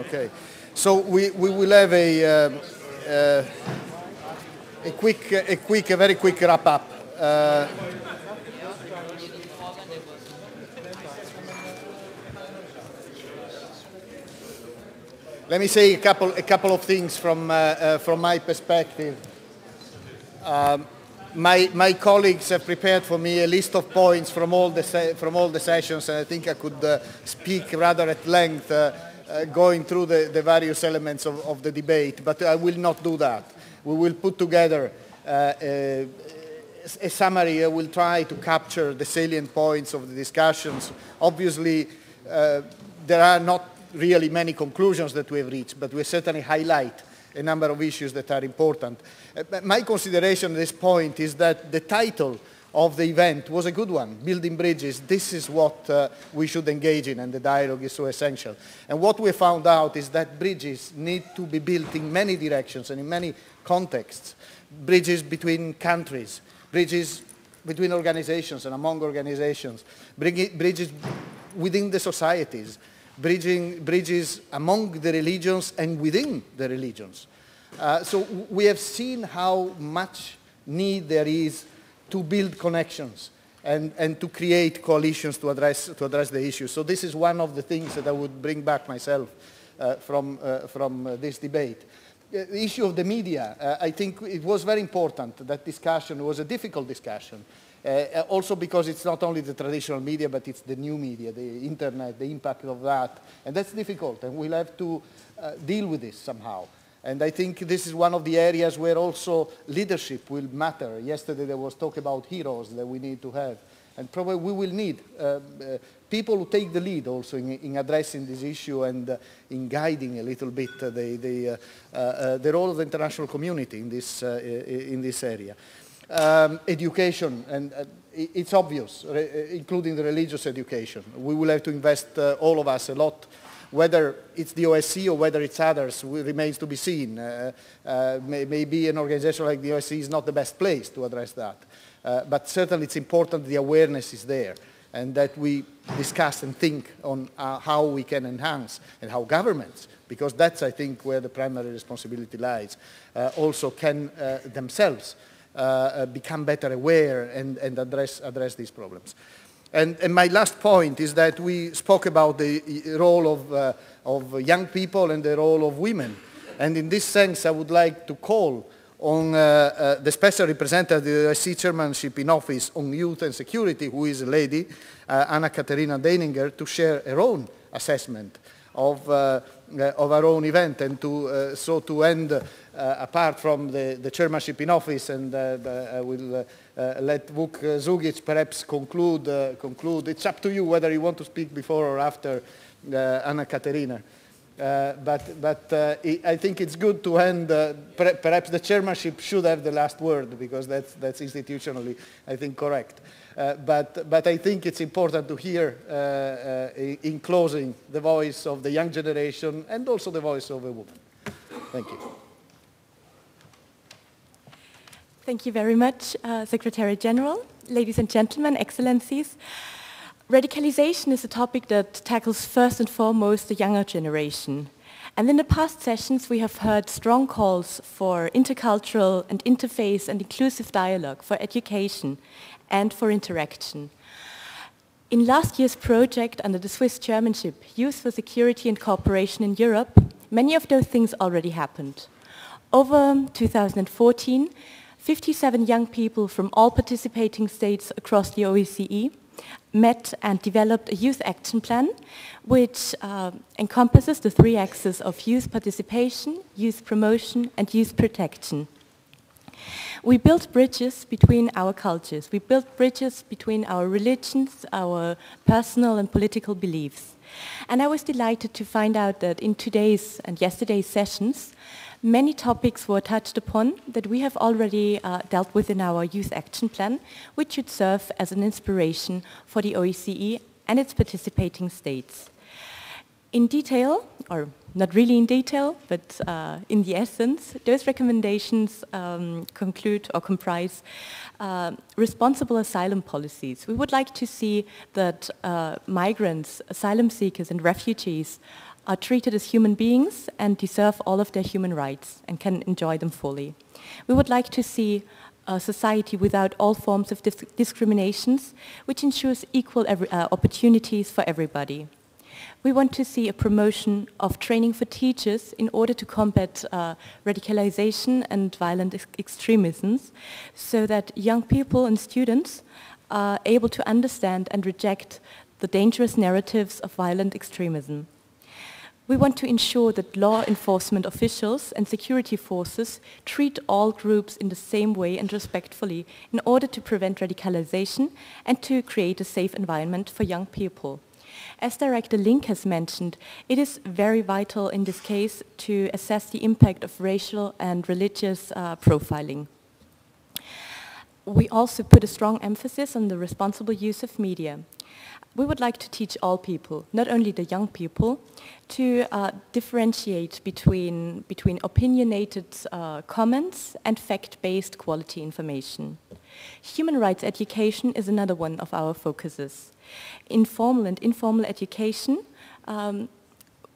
Okay, so we will have a very quick wrap up. Let me say a couple of things from my perspective. My colleagues have prepared for me a list of points from all the sessions, and I think I could speak rather at length going through the various elements of the debate, but I will not do that. We will put together a summary. I will try to capture the salient points of the discussions. Obviously, there are not really many conclusions that we have reached, but we certainly highlight a number of issues that are important. My consideration at this point is that the title of the event was a good one, building bridges. This is what we should engage in, and the dialogue is so essential. And what we found out is that bridges need to be built in many directions and in many contexts. Bridges between countries, bridges between organizations and among organizations, bridges within the societies, bridges among the religions and within the religions. So we have seen how much need there is to build connections and to create coalitions to address the issue. So this is one of the things that I would bring back myself from this debate. The issue of the media, I think it was very important. That discussion was a difficult discussion. Also because it's not only the traditional media, but it's the new media, the internet, the impact of that. And that's difficult, and we'll have to deal with this somehow. And I think this is one of the areas where also leadership will matter. Yesterday there was talk about heroes that we need to have. And probably we will need people who take the lead also in addressing this issue and in guiding a little bit the role of the international community in this area. Education, and it's obvious, including the religious education. We will have to invest, all of us, a lot. Whether it's the OSCE or whether it's others remains to be seen. Maybe an organization like the OSCE is not the best place to address that. But certainly it's important the awareness is there and that we discuss and think on how we can enhance and how governments, because that's, I think, where the primary responsibility lies, also can themselves become better aware and address these problems. And my last point is that we spoke about the role of young people and the role of women. And in this sense, I would like to call on the special representative of the OSCE chairmanship in office on youth and security, who is a lady, Anna-Katerina Deininger, to share her own assessment of our own event, and to end, apart from the chairmanship in office, and I will let Vuk Zugic perhaps conclude. It's up to you whether you want to speak before or after Anna-Katerina. But I think it's good to end, perhaps the chairmanship should have the last word, because that's institutionally, I think, correct. But I think it's important to hear, in closing, the voice of the young generation and also the voice of a woman. Thank you. Thank you very much, Secretary General. Ladies and gentlemen, Excellencies. Radicalization is a topic that tackles first and foremost the younger generation. And in the past sessions, we have heard strong calls for intercultural and interfaith and inclusive dialogue, for education and for interaction. In last year's project under the Swiss chairmanship, Youth for Security and Cooperation in Europe, many of those things already happened. Over 2014, 57 young people from all participating states across the OSCE met and developed a youth action plan, which encompasses the three axes of youth participation, youth promotion, and youth protection. We built bridges between our cultures. We built bridges between our religions, our personal and political beliefs. And I was delighted to find out that in today's and yesterday's sessions, many topics were touched upon that we have already dealt with in our youth action plan, which should serve as an inspiration for the OSCE and its participating states. In detail, or not really in detail, but in the essence, those recommendations conclude or comprise responsible asylum policies. We would like to see that migrants, asylum seekers and refugees are treated as human beings and deserve all of their human rights and can enjoy them fully. We would like to see a society without all forms of discriminations, which ensures equal opportunities for everybody. We want to see a promotion of training for teachers in order to combat radicalization and violent extremisms, so that young people and students are able to understand and reject the dangerous narratives of violent extremism. We want to ensure that law enforcement officials and security forces treat all groups in the same way and respectfully in order to prevent radicalization and to create a safe environment for young people. As Director Link has mentioned, it is very vital in this case to assess the impact of racial and religious profiling. We also put a strong emphasis on the responsible use of media. We would like to teach all people, not only the young people, to differentiate between opinionated comments and fact-based quality information. Human rights education is another one of our focuses. Informal and informal education,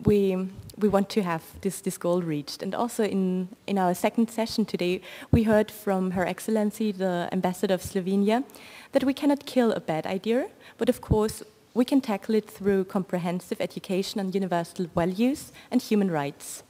we want to have this goal reached. And also in our second session today, we heard from Her Excellency, the Ambassador of Slovenia, that we cannot kill a bad idea, but of course we can tackle it through comprehensive education on universal values and human rights.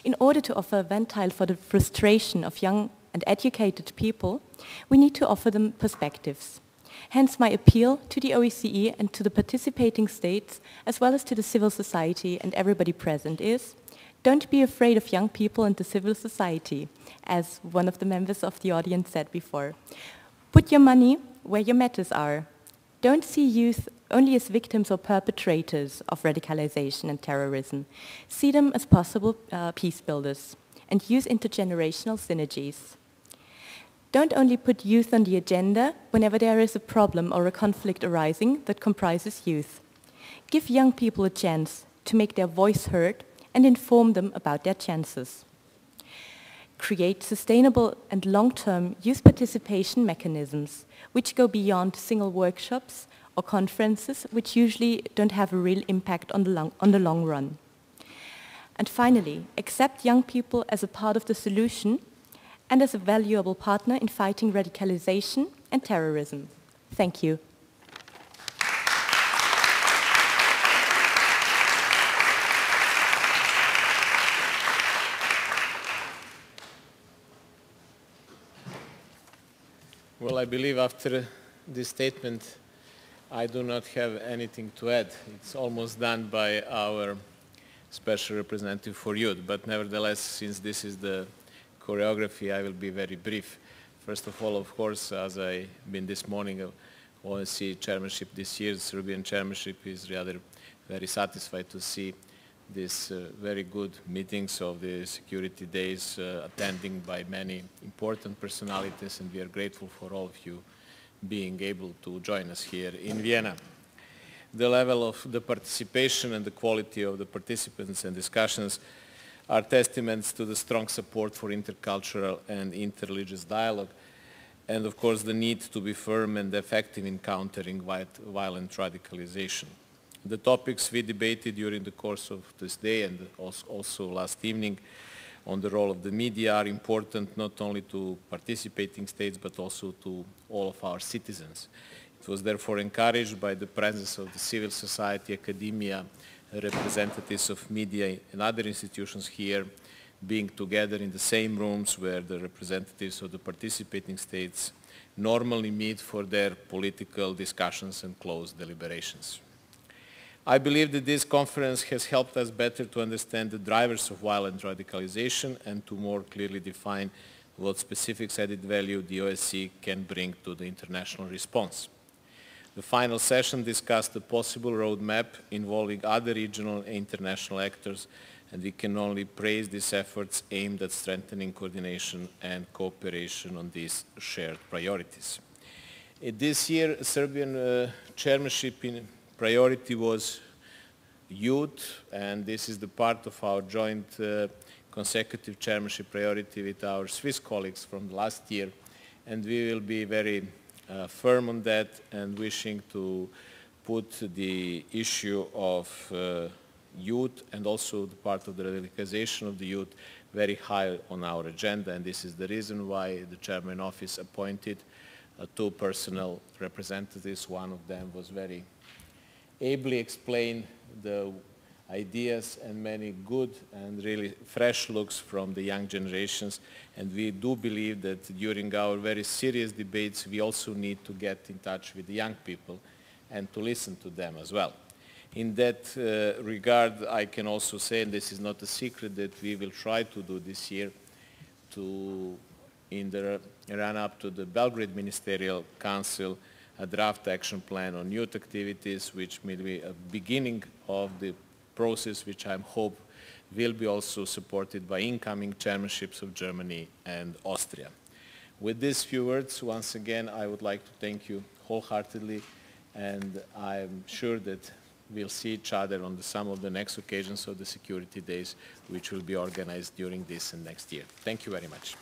In order to offer a ventile for the frustration of young and educated people, we need to offer them perspectives. Hence my appeal to the OSCE and to the participating states, as well as to the civil society and everybody present is, don't be afraid of young people and the civil society, as one of the members of the audience said before. Put your money where your matters are. Don't see youth only as victims or perpetrators of radicalization and terrorism. See them as possible peace builders and use intergenerational synergies. Don't only put youth on the agenda whenever there is a problem or a conflict arising that comprises youth. Give young people a chance to make their voice heard and inform them about their chances. Create sustainable and long-term youth participation mechanisms which go beyond single workshops or conferences which usually don't have a real impact on the long run. And finally, accept young people as a part of the solution and as a valuable partner in fighting radicalization and terrorism. Thank you. Well, I believe after this statement, I do not have anything to add. It's almost done by our special representative for youth, but nevertheless, since this is the choreography, I will be very brief. First of all, of course, as I've been this morning of OSCE chairmanship this year, the Serbian chairmanship is rather very satisfied to see these very good meetings of the Security Days attending by many important personalities, and we are grateful for all of you being able to join us here in Vienna. The level of the participation and the quality of the participants and discussions are testaments to the strong support for intercultural and interreligious dialogue, and of course the need to be firm and effective in countering violent radicalization. The topics we debated during the course of this day and also last evening on the role of the media are important not only to participating states but also to all of our citizens. It was therefore encouraged by the presence of the civil society, academia, representatives of media and other institutions here being together in the same rooms where the representatives of the participating states normally meet for their political discussions and close deliberations. I believe that this conference has helped us better to understand the drivers of violent radicalization and to more clearly define what specific added value the OSCE can bring to the international response. The final session discussed a possible roadmap involving other regional and international actors, and we can only praise these efforts aimed at strengthening coordination and cooperation on these shared priorities. This year, Serbian chairmanship priority was youth, and this is the part of our joint consecutive chairmanship priority with our Swiss colleagues from last year, and we will be very firm on that and wishing to put the issue of youth and also the part of the radicalization of the youth very high on our agenda, and this is the reason why the Chairman Office appointed two personal representatives. One of them was very ably explain the ideas and many good and really fresh looks from the young generations, and we do believe that during our very serious debates we also need to get in touch with the young people and to listen to them as well. In that regard, I can also say, and this is not a secret, that we will try to do this year in the run-up to the Belgrade Ministerial Council a draft action plan on youth activities, which may be a beginning of the process, which I hope will be also supported by incoming chairmanships of Germany and Austria. With these few words, once again, I would like to thank you wholeheartedly, and I'm sure that we'll see each other on some of the next occasions of the Security Days, which will be organized during this and next year. Thank you very much.